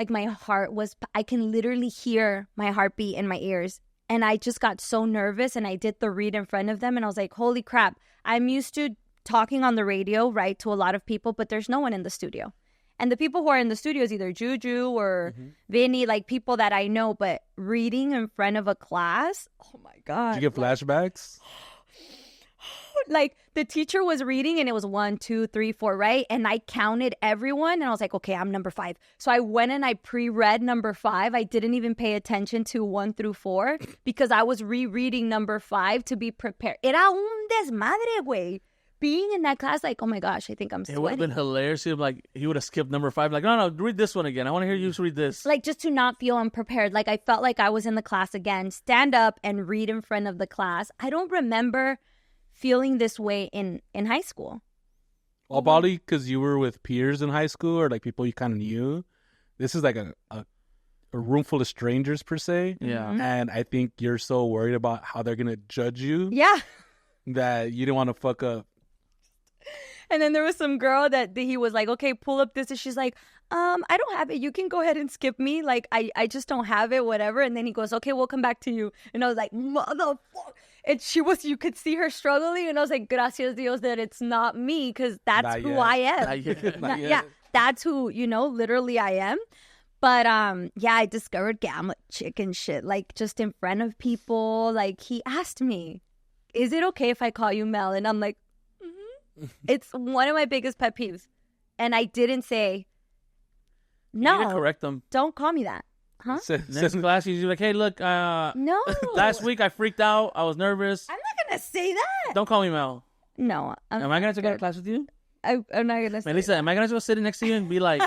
my heart was, I can literally hear my heartbeat in my ears. And I just got so nervous, and I did the read in front of them. And I was like, holy crap, I'm used to talking on the radio, right, to a lot of people, but there's no one in the studio. And the people who are in the studio is either Juju or Vinny, like people that I know, but reading in front of a class, oh my God. Did you get flashbacks? Like the teacher was reading and it was 1, 2, 3, 4, right? And I counted everyone and I was like, okay, I'm number 5. So I went and I pre-read number 5. I didn't even pay attention to 1 through 4 because I was rereading number 5 to be prepared. Era un desmadre, güey. being in that class, like, oh my gosh, I think I'm It would have sweating. been hilarious. He would have skipped number 5. Like, no, read this one again. I want to hear you read this. Like, just to not feel unprepared. Like, I felt like I was in the class again, stand up and read in front of the class. I don't remember feeling this way in high school. Well, probably because you were with peers in high school or like people you kind of knew. This is like a room full of strangers per se. Yeah. And I think you're so worried about how they're going to judge you Yeah. that you didn't want to fuck up. And then there was some girl that he was like, okay, pull up this. And she's like, I don't have it. You can go ahead and skip me. Like, I just don't have it, whatever. And then he goes, okay, we'll come back to you. And I was like, motherfucker. And you could see her struggling. And I was like, gracias Dios that it's not me, because that's Not who yet. I am. Not yet. Not yet. Yeah, that's who, literally I am. But yeah, I discovered gamma chicken shit, like just in front of people. Like, he asked me, is it okay if I call you Mel? And I'm like, it's one of my biggest pet peeves. And I didn't say, You need to no, correct them. don't call me that. Huh? Next class, you're like, hey, look, No. last week I freaked out. I was nervous. I'm not going to say that. Don't call me Mel. No. Am I going to have to go to class with you? I'm not going to say Melissa, am I going to go sit next to you and be like,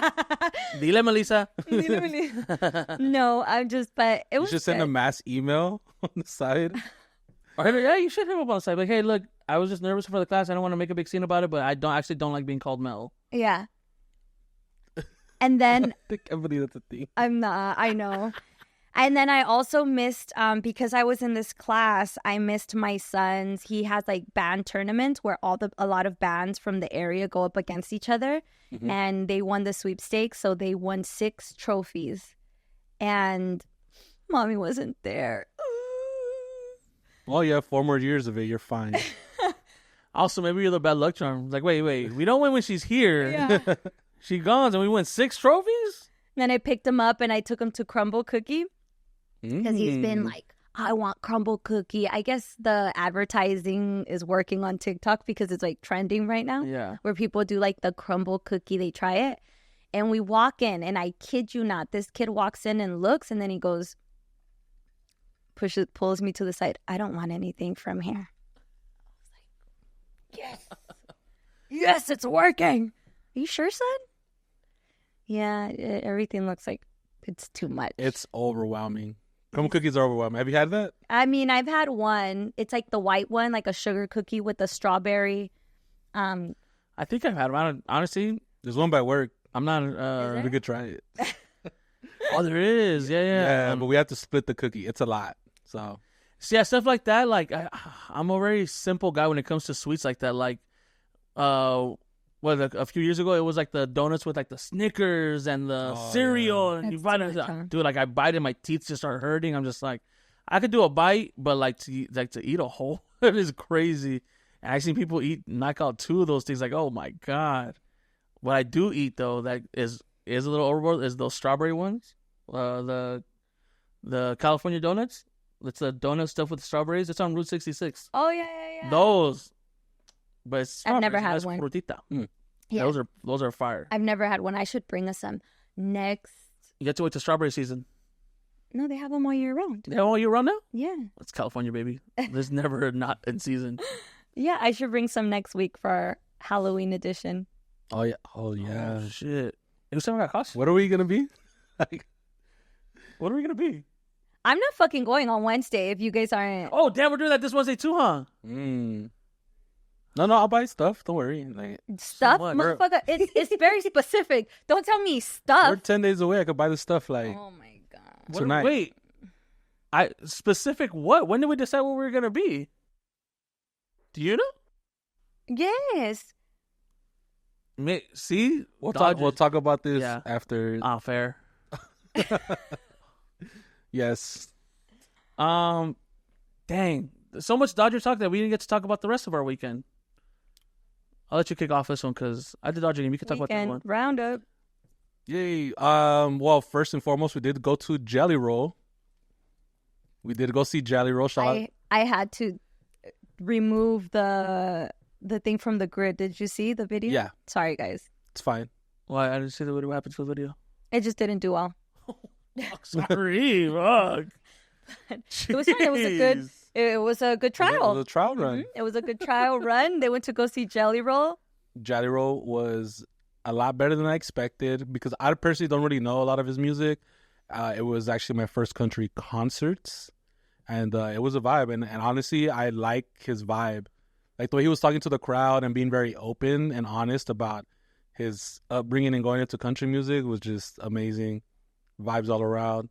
dile, Melissa? No, I'm just, but it You was should send a good. mass email on the side. Or, yeah, you should hit him up on the side. Like, hey, look, I was just nervous for the class. I don't want to make a big scene about it, but I don't like being called Mel. Yeah. And then I can't believe that's a thing. I'm not, I know. And then I also missed, because I was in this class, I missed my son's, he has like band tournaments where a lot of bands from the area go up against each other. Mhm. And they won the sweepstakes. So they won 6 trophies. And mommy wasn't there. Well, you have 4 more years of it. You're fine. Also, maybe you're the bad luck charm. Like, wait, we don't win when she's here. Yeah. She gone, and we win 6 trophies? Then I picked him up and I took him to Crumble Cookie. Because he's been Mm. like, I want Crumble Cookie. I guess the advertising is working on TikTok because it's like trending right now. Yeah. Where people do like the Crumble Cookie, they try it. And we walk in, and I kid you not, this kid walks in and looks, and then he goes, pulls me to the side. I don't want anything from here. I was like, yes. Yes, it's working. Are you sure, son? Yeah, everything looks like it's too much. It's overwhelming. Crumble cookies are overwhelming. Have you had that? I mean, I've had one. It's like the white one, like a sugar cookie with the strawberry. I think I've had one. Honestly, There's one by work. I'm not... there? We could try it. Oh, there is. Yeah. Yeah, but we have to split the cookie. It's a lot. So See, yeah, stuff like that. Like, I'm a very simple guy when it comes to sweets like that. Like, a few years ago, it was like the donuts with like the Snickers and the Oh, cereal, yeah. and you That's bite too it. much, huh? Dude, like I bite it, my teeth just start hurting. I'm just like, I could do a bite, but to eat a whole, it is crazy. And I seen people knock out 2 of those things. Like, oh my god. What I do eat though, that is a little overboard, is those strawberry ones. The California donuts. It's the donut stuff with strawberries. It's on Route 66. Oh, yeah. Those. But it's I've never strawberries, had nice one. frutita. Yeah. Those are fire. I've never had one. I should bring us some next. You have to wait till strawberry season. No, they have them all year round. They have all year round now? Yeah. It's California, baby. There's never not in season. Yeah, I should bring some next week for our Halloween edition. oh yeah, oh yeah. Oh, shit. It was something got costume. What are we gonna be? Like, What are we gonna be? I'm not fucking going on Wednesday if you guys aren't. Oh, damn, we're doing that this Wednesday too, huh? No, I'll buy stuff. Don't worry. Like, Stuff, what? motherfucker. It's very specific. Don't tell me we're stuff. 10 days away. I could buy the stuff like Oh my god. What- tonight. Wait. Specific what? When did we decide what we were gonna be? Do you know? Yes. See? We'll Dodgers. talk about this Yeah. after. Ah, fair. Yes. Dang. There's so much Dodger talk that we didn't get to talk about the rest of our weekend. I'll let you kick off this one because I did Dodger game. You can talk about that Weekend one. roundup. Yay. Well, first and foremost, we did go to Jelly Roll. We did go see Jelly Roll. I had to remove the thing from the grid. Did you see the video? Yeah. Sorry, guys. It's fine. Why? I didn't see what happened to the video. It just didn't do well. Sorry, fuck. It was fine. It was a good It trial. was a trial run. It was a good trial run. They went to go see Jelly Roll. Jelly Roll was a lot better than I expected because I personally don't really know a lot of his music. It was actually my first country concerts, and it was a vibe. And honestly, I like his vibe. Like the way he was talking to the crowd and being very open and honest about his upbringing and going into country music was just amazing. Vibes all around.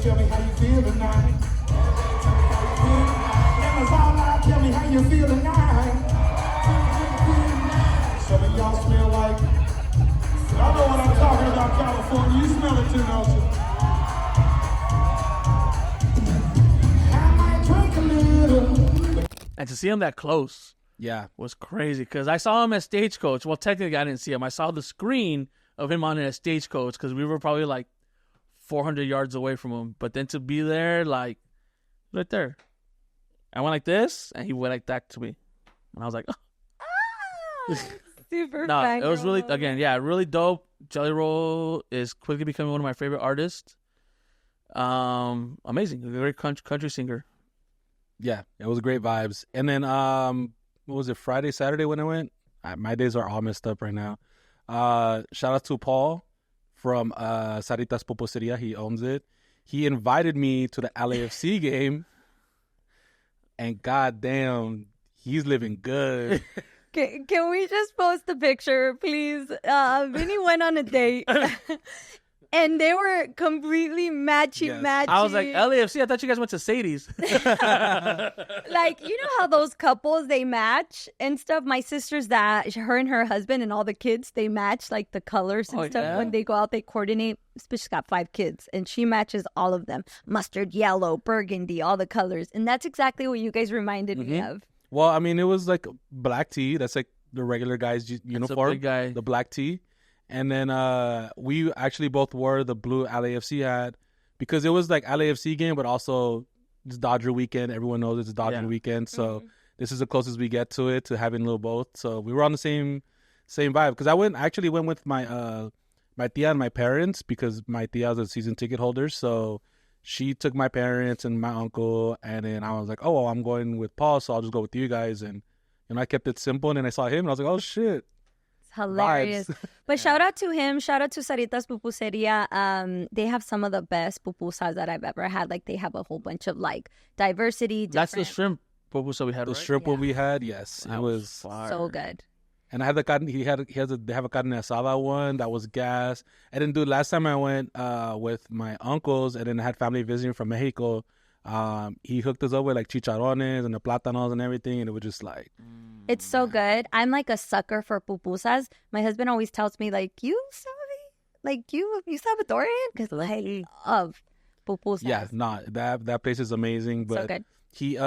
Tell me how you feel tonight. Amazon, tell me how you feel tonight. Some of y'all smell like, y'all know what I'm talking about, California. You smell it too, don't you? I might drink a little. And to see him that close Yeah. was crazy because I saw him at Stagecoach. Well, technically, I didn't see him. I saw the screen of him on it at Stagecoach because we were probably like 400 yards away from him. But then to be there, like, right there. I went like this, and he went like that to me. And I was like, oh. Super No, fangirl it was really, moment. again, yeah, really dope. Jelly Roll is quickly becoming one of my favorite artists. Amazing. A great country singer. Yeah, it was great vibes. And then, what was it, Friday, Saturday when I went? My days are all messed up right now. Shout out to Paul from Saritas Pupuseria. He owns it. He invited me to the LAFC game. And goddamn, he's living good. Can we just post the picture, please? Vinny went on a date. And they were completely matchy. I was like, LAFC, I thought you guys went to Sadie's. Like, you know how those couples, they match and stuff? My sister's that, her and her husband and all the kids, they match like the colors and stuff. Yeah? When they go out, they coordinate. She's got 5 kids and she matches all of them. Mustard, yellow, burgundy, all the colors. And that's exactly what you guys reminded me of. Well, I mean, it was like black tee. That's like the regular guy's uniform. big guy. The black tee. And then we actually both wore the blue LAFC hat because it was like LAFC game, but also it's Dodger weekend. Everyone knows it's Dodger weekend. So this is the closest we get to it, to having a little both. So we were on the same vibe. Because I actually went with my my tia and my parents because my tia is a season ticket holder. So she took my parents and my uncle. And then I was like, oh, well, I'm going with Paul, so I'll just go with you guys. And I kept it simple. And then I saw him and I was like, oh, shit. Hilarious. But shout out to him. Shout out to Saritas Pupuseria. They have some of the best pupusas that I've ever had. Like, they have a whole bunch of like diversity. That's the different- shrimp pupusa we had, The right? shrimp what we had, yes. That It was fire. so good. and I had the carne, they have a carne asada one that was gas. And then dude, last time I went with my uncles and then I had family visiting from Mexico, he hooked us up with like chicharrones and the plátanos and everything, and it was just like It's so good. I'm like a sucker for pupusas. My husband always tells me like, you Salvadorian? Because I love pupusas. yeah, that place is amazing. But So good. he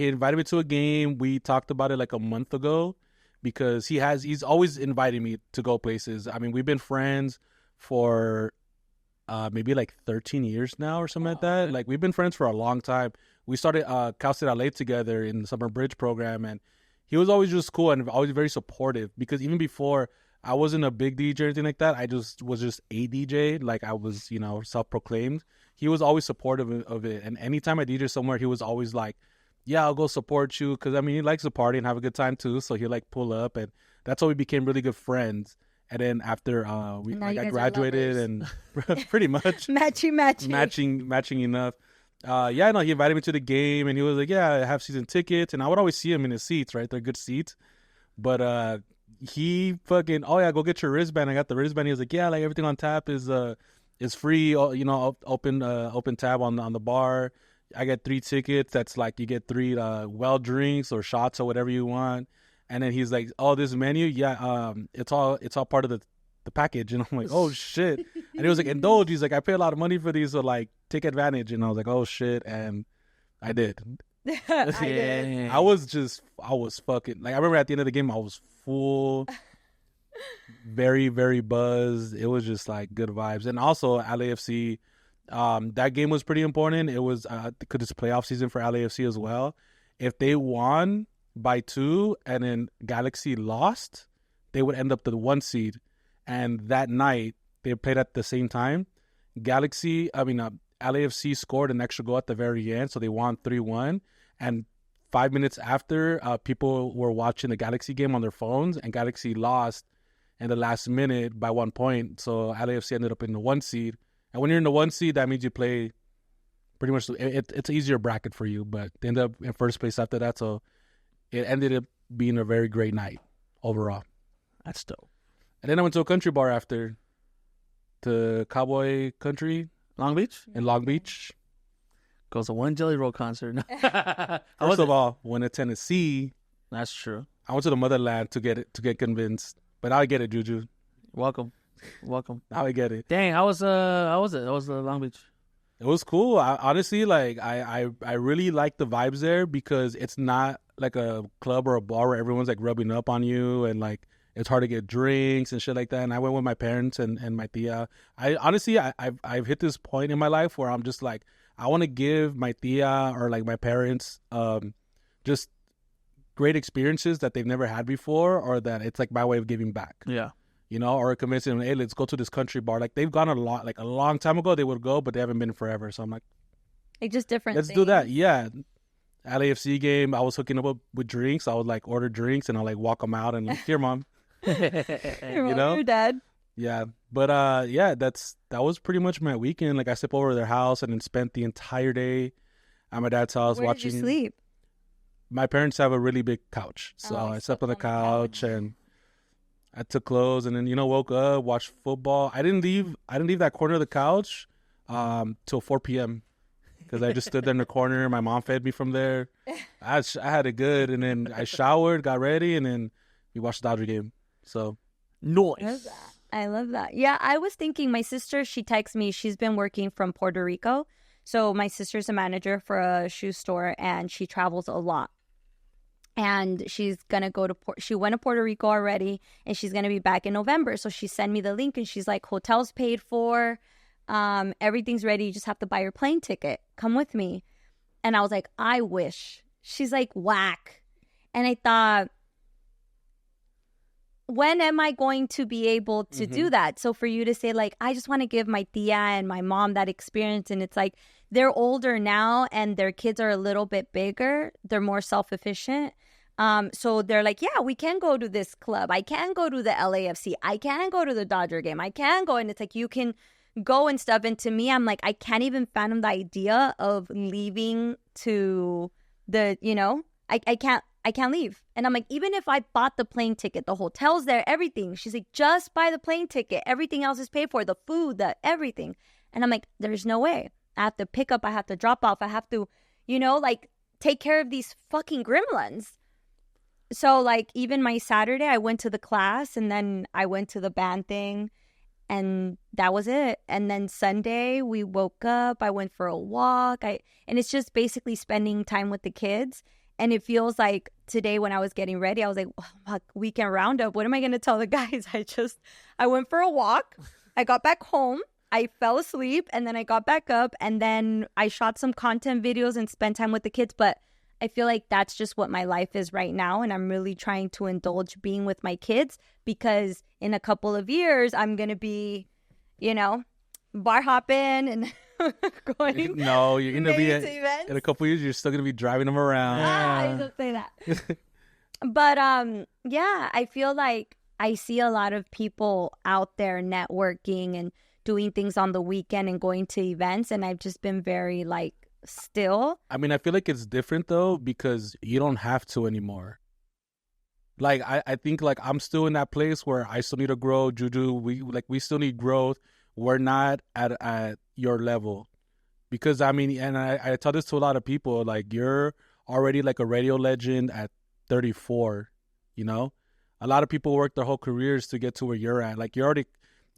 invited me to a game. We talked about it like a month ago because he's always inviting me to go places. I mean, we've been friends for maybe like 13 years now or something like that. Like we've been friends for a long time. We started Cal Late together in the summer bridge program, and he was always just cool and always very supportive because even before I wasn't a big DJ or anything like that. I just was just a DJ. Like I was, self-proclaimed. He was always supportive of it. And anytime I DJ somewhere, he was always like, yeah, I'll go support you. Because, I mean, he likes to party and have a good time too. So he'll like pull up. And that's how we became really good friends. And then after Now you I guys are graduated and pretty much matching enough. He invited me to the game and he was like, yeah, I have season tickets. And I would always see him in his seats, right? They're good seats. But he fucking, oh yeah, go get your wristband. I got the wristband. He was like, yeah, like everything on tap is free. Open tab on the bar. I get 3 tickets. That's like you get 3 well drinks or shots or whatever you want. And then he's like, oh, this menu, yeah, it's all part of the package. And I'm like, oh shit. And he was like, indulge. He's like, I pay a lot of money for these, so like take advantage. And I was like, oh shit. And I did. I was fucking, like, I remember at the end of the game, I was full, very, very buzzed. It was just like good vibes. And also LAFC, That game was pretty important. It was because it's playoff season for LAFC as well. If they won by 2 and then Galaxy lost, they would end up the 1 seed. And that night, they played at the same time. LAFC scored an extra goal at the very end, so they won 3-1. And 5 minutes after, people were watching the Galaxy game on their phones, and Galaxy lost in the last minute by 1 point. So LAFC ended up in the 1 seed. And when you're in the 1 seed, that means you play pretty much. It's an easier bracket for you, but they ended up in first place after that. So it ended up being a very great night overall. That's dope. And then I went to a country bar after, to Cowboy Country Long Beach? in Long Beach. Goes to one Jelly Roll concert. First of all, went to Tennessee. That's true. I went to the motherland to get convinced. But now I get it, Juju. Welcome. Now I get it. Dang, how was it? How was Long Beach? It was cool. Honestly, I really like the vibes there because it's not like a club or a bar where everyone's like rubbing up on you and like it's hard to get drinks and shit like that. And I went with my parents and my tia. I've hit this point in my life where I'm just like, I want to give my tia or like my parents just great experiences that they've never had before, or that it's like my way of giving back. Yeah. You know, or convincing them, hey, let's go to this country bar. Like they've gone a long time ago they would go, but they haven't been forever. So I'm like just different let's things. do that. Yeah. LAFC game, I was hooking up with drinks. I would like order drinks and I'll like walk them out and like, here, mom. You know? Your dad. Yeah. But that was pretty much my weekend. Like I slept over at their house and then spent the entire day at my dad's house Where watching. did you sleep? My parents have a really big couch. So I slept on the couch and I took clothes and then, woke up, watched football. I didn't leave that corner of the couch till 4 p.m. because I just stood there in the corner. My mom fed me from there. I had it good. And then I showered, got ready, and then we watched the Dodger game. So Nice. I love that. Yeah, I was thinking, my sister, she texted me. She's been working from Puerto Rico. So my sister's a manager for a shoe store, and she travels a lot. And she's going to go to she went to Puerto Rico already, and she's going to be back in November. So she sent me the link, and she's like, hotel's paid for. Everything's ready. You just have to buy your plane ticket. Come with me. And I was like, I wish. She's like, whack. And I thought, when am I going to be able to do that? So for you to say, like, I just want to give my tia and my mom that experience. And it's like, they're older now and their kids are a little bit bigger. They're more self-efficient. So they're like, yeah, we can go to this club. I can go to the LAFC. I can go to the Dodger game. I can go. And it's like, you can go and stuff. And to me, I'm like, I can't even fathom the idea of leaving to the, I can't leave. And I'm like, even if I bought the plane ticket, the hotel's there, everything. She's like, just buy the plane ticket. Everything else is paid for, the food, the everything. And I'm like, there's no way. I have to pick up. I have to drop off. I have to, take care of these fucking gremlins. So like even my Saturday, I went to the class and then I went to the band thing. And that was it. And then Sunday, we woke up. I went for a walk. And it's just basically spending time with the kids. And it feels like today when I was getting ready, I was like, oh, weekend roundup. What am I going to tell the guys? I went for a walk. I got back home. I fell asleep. And then I got back up. And then I shot some content videos and spent time with the kids. But I feel like that's just what my life is right now. And I'm really trying to indulge being with my kids because in a couple of years, I'm going to be, bar hopping and going. No, you're going to be events. in a couple of years, you're still going to be driving them around. I don't say that. But yeah, I feel like I see a lot of people out there networking and doing things on the weekend and going to events. And I've just been very still. I mean, I feel like it's different though because you don't have to anymore. Like I think I'm still in that place where I still need to grow. Juju, we still need growth. We're not at your level because and I tell this to a lot of people. Like you're already like a radio legend at 34. A lot of people work their whole careers to get to where you're at. Like you're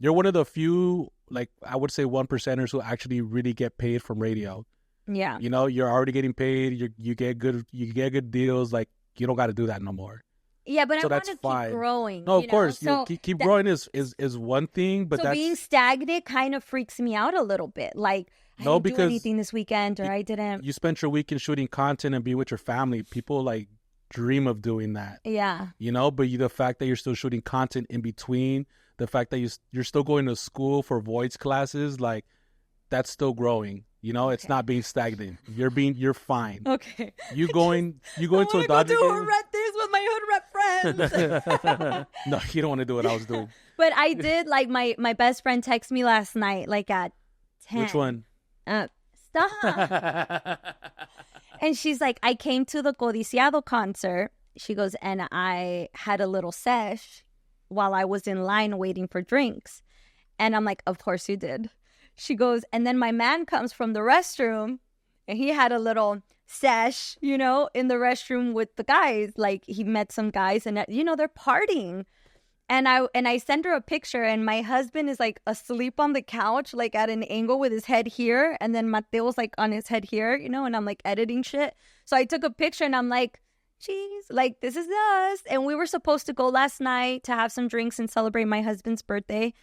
one of the few, like I would say 1%ers who actually really get paid from radio. Yeah. You're already getting paid. You get good deals. Like you don't got to do that no more. Yeah, but So I want that's to fine. keep growing. No, you of course, know? So keep that- growing is one thing, but so that's being stagnant kind of freaks me out a little bit. Like, I No, didn't do because anything this weekend, or I didn't. you spent your weekend shooting content and be with your family. People like dream of doing that, Yeah. you know. But the fact that you're still shooting content in between, the fact that you're still going to school for voice classes, like that's still growing. You know, it's Okay. not being stagnant. You're fine. Okay. You going to a I Dodger go do game? hood rat things with my hood rat friends. No, you don't want to do what I was doing. But I did, like, my best friend texted me last night, like at 10. Which one? Stop. And she's like, I came to the Codiciado concert. She goes, and I had a little sesh while I was in line waiting for drinks. And I'm like, of course you did. She goes, and then my man comes from the restroom, and he had a little sesh, you know, in the restroom with the guys. Like, he met some guys, and, you know, they're partying. And I send her a picture, and my husband is like asleep on the couch, like at an angle with his head here, and then Mateo's like on his head here, you know, and I'm like editing shit. So I took a picture, and I'm like, geez, like this is us. And we were supposed to go last night to have some drinks and celebrate my husband's birthday,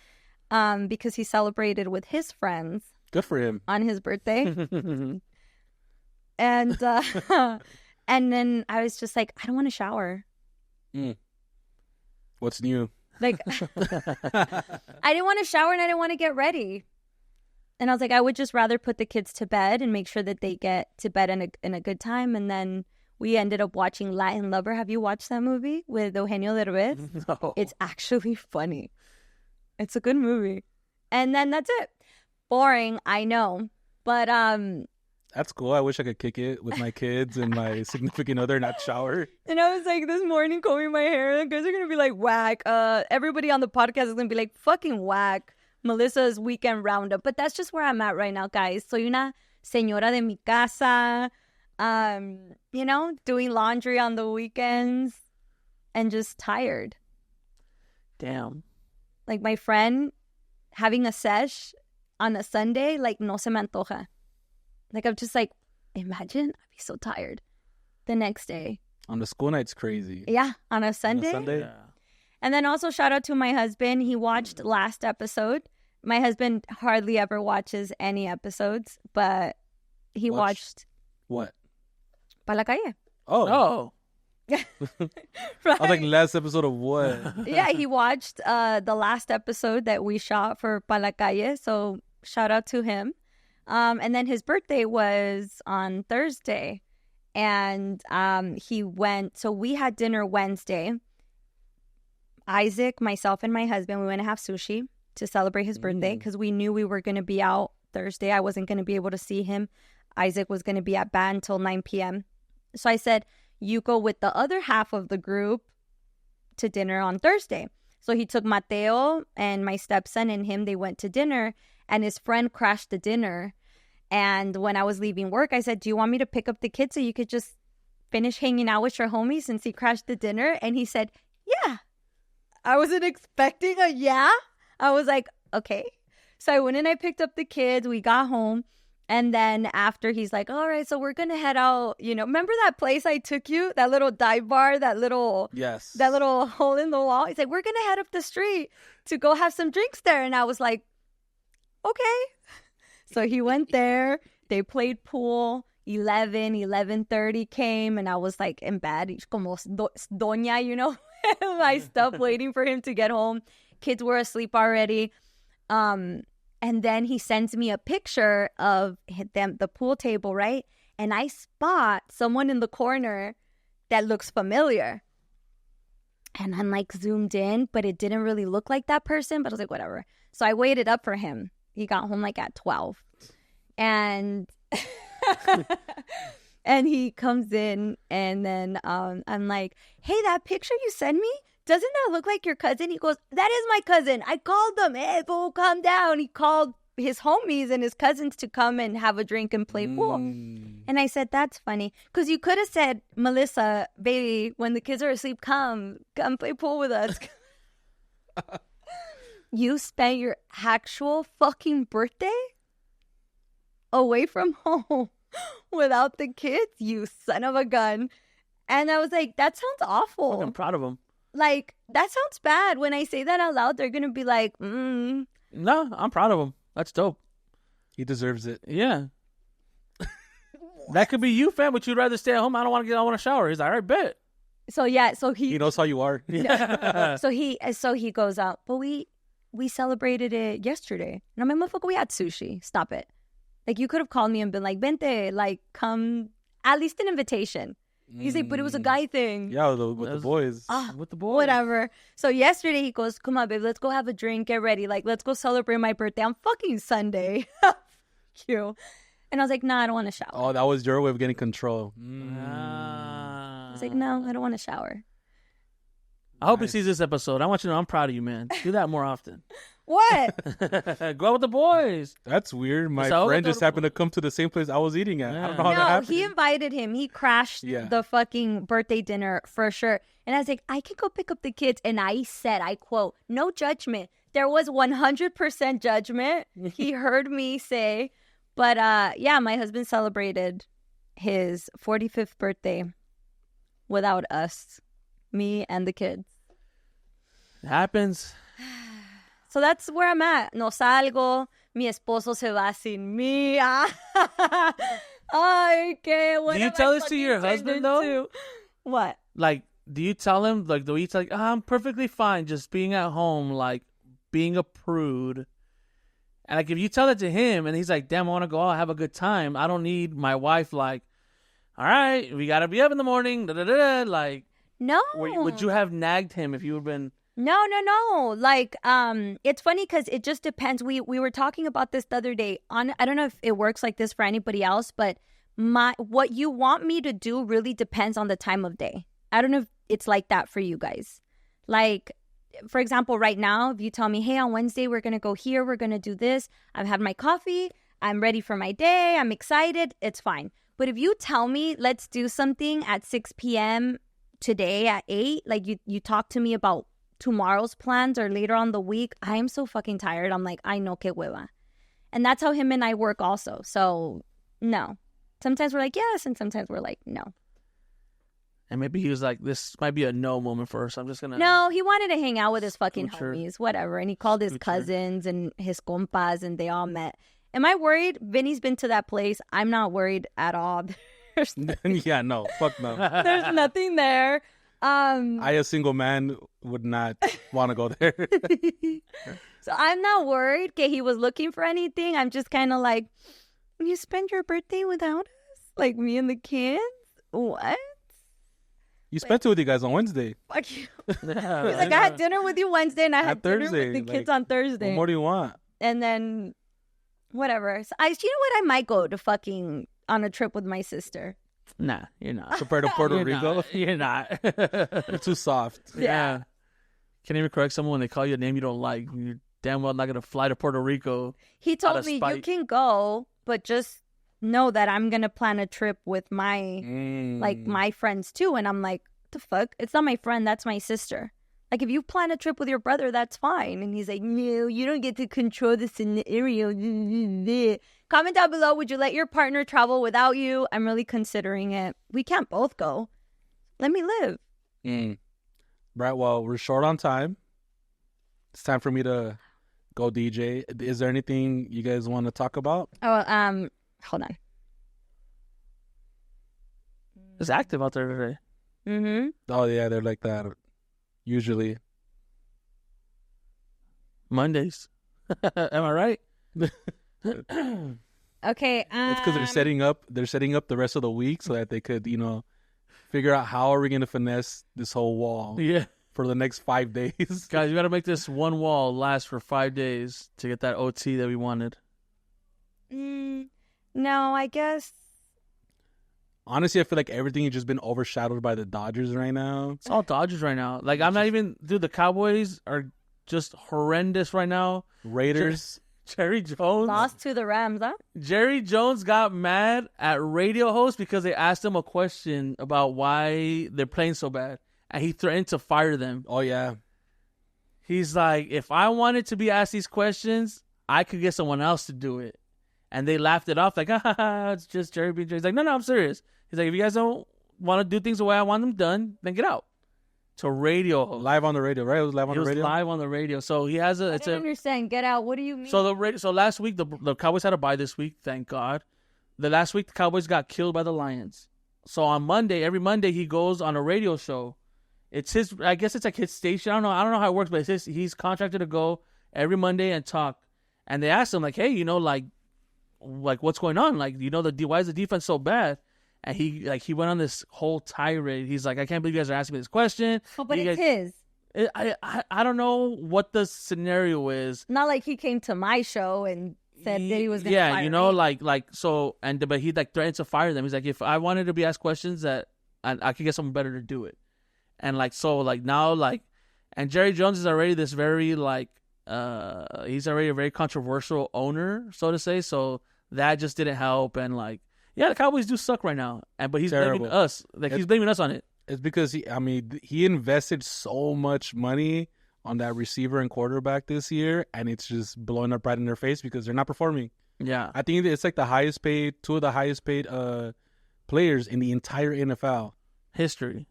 because he celebrated with his friends Good for him. on his birthday. And and then I was just like, I don't want to shower. What's new? Like, I didn't want to shower and I didn't want to get ready. And I was like, I would just rather put the kids to bed and make sure that they get to bed in a good time. And then we ended up watching Latin Lover. Have you watched that movie with Eugenio Derbez? No. It's actually funny. It's a good movie. And then that's it. Boring, I know. But That's cool. I wish I could kick it with my kids and my significant other, not shower. and I was like, this morning combing my hair, the guys are gonna be like, whack. Everybody on the podcast is gonna be like, fucking whack. Melissa's weekend roundup. But that's just where I'm at right now, guys. Soy una señora de mi casa. You know, doing laundry on the weekends and just tired. Damn. Like my friend having a sesh on a Sunday, like no se me antoja. Like I'm just like, imagine I'd be so tired the next day. On the school night's crazy. Yeah, on a On a Sunday. Sunday? Yeah. And then also shout out to my husband. He watched last episode. My husband hardly ever watches any episodes, but he watched What? Pa la Calle. Oh. Oh. Right? I was like, last episode of what? Yeah, he watched the last episode that we shot for Pa la Calle. So shout out to him. And then his birthday was on Thursday. And he went, so we had dinner Wednesday. Isaac, myself, and my husband, we went to have sushi to celebrate his birthday because we knew we were going to be out Thursday. I wasn't going to be able to see him. Isaac was going to be at band until 9 p.m. So I said, you go with the other half of the group to dinner on Thursday. So he took Mateo and my stepson and him. They went to dinner, and his friend crashed the dinner. And when I was leaving work, I said, do you want me to pick up the kids so you could just finish hanging out with your homies since he crashed the dinner? And he said, yeah. I wasn't expecting a yeah. I was like, okay. So I went and I picked up the kids. We got home. And then after, he's like, all right, so we're going to head out. You know, remember that place I took you? That little dive bar, that little hole in the wall? He's like, we're going to head up the street to go have some drinks there. And I was like, okay. So he went there. They played pool. 11:30 came, and I was like in bed, como doña, you know, my stuff waiting for him to get home. Kids were asleep already. And then he sends me a picture of them, the pool table, right? And I spot someone in the corner that looks familiar. And I'm like zoomed in, but it didn't really look like that person. But I was like, whatever. So I waited up for him. He got home like at 12. And and he comes in, and then I'm like, hey, that picture you sent me, doesn't that look like your cousin? He goes, that is my cousin. I called them. Hey, fool, calm down. He called his homies and his cousins to come and have a drink and play pool. And I said, that's funny. Because you could have said, Melissa, baby, when the kids are asleep, come play pool with us. You spent your actual fucking birthday away from home without the kids, you son of a gun. And I was like, that sounds awful. I'm proud of him. Like, that sounds bad. When I say that out loud, they're going to be like, No, I'm proud of him. That's dope. He deserves it. Yeah. That could be you, fam, but you'd rather stay at home. I don't want to get. I want to shower. He's like, all right, bet. So yeah, so He knows how you are. Yeah. so he goes out. But we celebrated it yesterday. And I'm like, motherfucker, we had sushi. Stop it. Like, you could have called me and been like, vente, like, come, at least an invitation. He's like, but it was a guy thing. Yeah, with the boys. With the boys. Whatever. So yesterday he goes, come on, babe, let's go have a drink, get ready. Like, let's go celebrate my birthday on fucking Sunday. Cute. And I was like, nah, I don't want to shower. Oh, that was your way of getting control. I was like, no, I don't want to shower. I hope he sees this episode. I want you to know I'm proud of you, man. Do that more often. What? Go out with the boys. That's weird. My So- friend just happened to come to the same place I was eating at. I don't know how that No, happened. he invited him. He crashed the fucking birthday dinner for sure. And I was like, I can go pick up the kids. And I said, I quote, no judgment. There was 100% judgment. He heard me say. But yeah, my husband celebrated his 45th birthday without us, me and the kids. It happens. So that's where I'm at. No salgo. Mi esposo se va sin mí. Ay, qué. What Do you am tell I this to fucking your turned husband, though? into? What? Like, do you tell him, like, he's like, I'm perfectly fine just being at home, like, being a prude. And, like, if you tell it to him and he's like, damn, I want to go out, have a good time. I don't need my wife, like, all right, we got to be up in the morning. Like, No. would you have nagged him if you had been... No. Like, it's funny because it just depends. We were talking about this the other day. I don't know if it works like this for anybody else, but what you want me to do really depends on the time of day. I don't know if it's like that for you guys. Like, for example, right now, if you tell me, hey, on Wednesday, we're going to go here, we're going to do this. I've had my coffee. I'm ready for my day. I'm excited. It's fine. But if you tell me, let's do something at 6 p.m. today at 8, like you talk to me about tomorrow's plans or later on the week, I am so fucking tired. I'm like, I know que hueva. And that's how him and I work also. So, no. Sometimes we're like, yes, and sometimes we're like, no. And maybe he was like, this might be a no moment for us. I'm just going to... No, he wanted to hang out with his fucking Sure. homies, whatever. And he called his cousins and his compas, and they all met. Am I worried? Vinny's been to that place. I'm not worried at all. Yeah, no. Fuck no. There's nothing there. I, a single man, would not want to go there. So I'm not worried that he was looking for anything. I'm just kind of like, you spend your birthday without us? Like me and the kids? What? You spent it with you guys on Wednesday. Fuck you. He's like, I had dinner with you Wednesday and I had dinner Thursday, with the kids like, on Thursday. What more do you want? And then whatever. So you know what? I might go to fucking on a trip with my sister. Nah, you're not. Compared to Puerto You're Rico? not. You're not. You're too soft. Yeah. Can't even correct someone when they call you a name you don't like. You're damn well not going to fly to Puerto Rico. He Out told of me, you spite. can go, but just know that I'm going to plan a trip with my, like, my friends too. And I'm like, what the fuck? It's not my friend. That's my sister. Like, if you plan a trip with your brother, that's fine. And he's like, no, you don't get to control the scenario. Comment down below. Would you let your partner travel without you? I'm really considering it. We can't both go. Let me live. Right, well, we're short on time. It's time for me to go DJ. Is there anything you guys want to talk about? Oh, hold on. It's active out there today. Mm-hmm. Oh, yeah, they're like that. Usually. Mondays. Am I right? Okay. It's because they're setting up the rest of the week so that they could, figure out how are we going to finesse this whole wall Yeah. for the next 5 days. Guys, we got to make this one wall last for 5 days to get that OT that we wanted. No, I guess. Honestly, I feel like everything has just been overshadowed by the Dodgers right now. It's all Dodgers right now. Like, I'm not even... Dude, the Cowboys are just horrendous right now. Raiders. Jerry Jones... Lost to the Rams, huh? Jerry Jones got mad at radio hosts because they asked him a question about why they're playing so bad. And he threatened to fire them. Oh, yeah. He's like, if I wanted to be asked these questions, I could get someone else to do it. And they laughed it off like, it's just Jerry being Jerry. He's like, no, I'm serious. He's like, if you guys don't want to do things the way I want them done, then get out. To radio host. Live on the radio, right? It was live on He the was radio. live on the radio. So he has a. I It's don't a. understand. Get out. What do you mean? So last week the Cowboys had a bye this week. Thank God. The last week the Cowboys got killed by the Lions. So on Monday, every Monday he goes on a radio show. It's his. I guess it's like his station. I don't know how it works, but it's his, he's contracted to go every Monday and talk. And they asked him like, hey, like what's going on? Like, why is the defense so bad? And he went on this whole tirade. He's like, I can't believe you guys are asking me this question. Oh, but You it's guys- his. I don't know what the scenario is. Not like he came to my show and said that he was going to Yeah, fire me. so, but he like threatened to fire them. He's like, if I wanted to be asked questions that I could get someone better to do it. And now and Jerry Jones is already this very he's already a very controversial owner, so to say. So that just didn't help. And the Cowboys do suck right now. But he's blaming Terrible. us. He's blaming us on it. It's because he invested so much money on that receiver and quarterback this year, and it's just blowing up right in their face because they're not performing. Yeah. I think it's like two of the highest paid players in the entire NFL. History.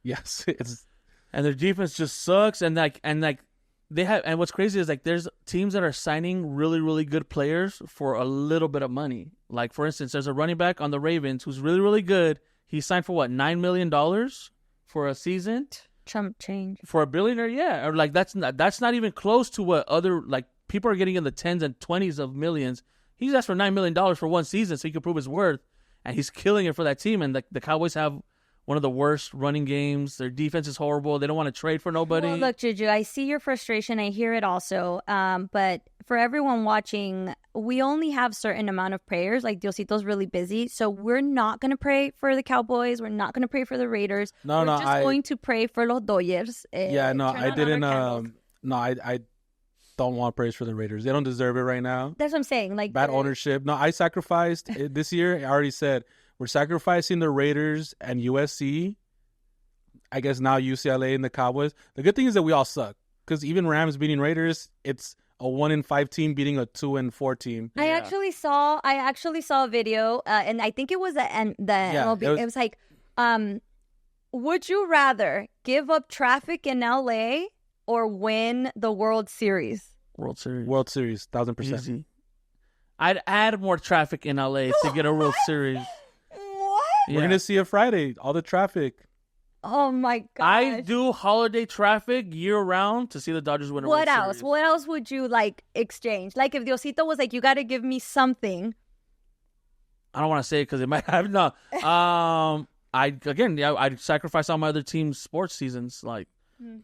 Yes, it's And their defense just sucks. And they have, and what's crazy is there's teams that are signing really, really good players for a little bit of money. Like, for instance, there's a running back on the Ravens who's really, really good. He signed for $9 million for a season. Chump change. For a billionaire, yeah. Or that's not even close to what other people are getting in the tens and 20s of millions. He's asked for $9 million for one season so he can prove his worth, and he's killing it for that team. And the Cowboys have one of the worst running games. Their defense is horrible. They don't want to trade for nobody. Well, look, Juju, I see your frustration. I hear it also. But for everyone watching, we only have certain amount of prayers. Like, Diosito's really busy. So we're not going to pray for the Cowboys. We're not going to pray for the Raiders. We're just going to pray for los Dodgers. Yeah, no, turn I on didn't. our candles. No, I don't want praise for the Raiders. They don't deserve it right now. That's what I'm saying. Bad ownership. No, I sacrificed it this year. I already said we're sacrificing the Raiders and USC. I guess now UCLA and the Cowboys. The good thing is that we all suck because even Rams beating Raiders, it's a 1-5 team beating a 2-4 team. I actually saw a video, and I think it was the MLB. It was like, would you rather give up traffic in LA or win the World Series? World Series, 1,000%. Easy. I'd add more traffic in LA to get a World Series. What? We're gonna see it Friday. All the traffic. Oh my god! I do holiday traffic year round to see the Dodgers win a World What else? Series. What else would you exchange? Like if Diosito was like, you got to give me something. I don't want to say it because it might have no. I'd sacrifice all my other team's sports seasons.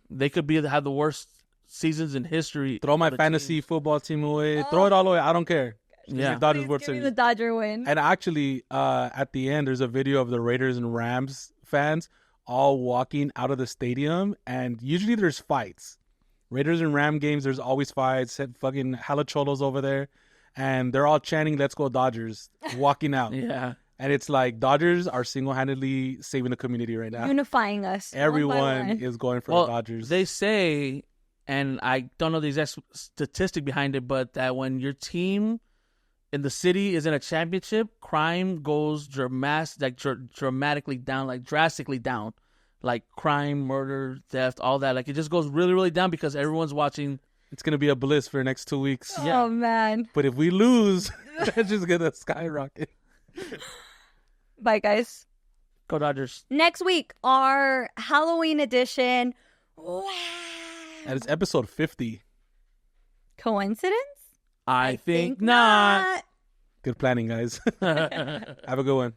They could have the worst seasons in history. Throw my fantasy football team away. Throw it all away. I don't care. Yeah. Dodgers World Give me Series. the Dodger win. And actually, at the end, there's a video of the Raiders and Rams fans all walking out of the stadium, and usually there's fights. Raiders and Ram games, there's always fights. Fucking halacholos over there, and they're all chanting "Let's go Dodgers," walking out. Yeah. And it's like Dodgers are single-handedly saving the community right now. Unifying us. Everyone is going for the Dodgers. They say, and I don't know the exact statistic behind it, but that when your team in the city is in a championship, crime goes dramatically down, drastically down. Crime, murder, theft, all that. It just goes really, really down because everyone's watching. It's going to be a bliss for the next 2 weeks. Yeah. Oh, man. But if we lose, it's just going to skyrocket. Bye, guys. Go Dodgers. Next week, our Halloween edition. Wow. And it's episode 50. Coincidence? I think not. Good planning, guys. Have a good one.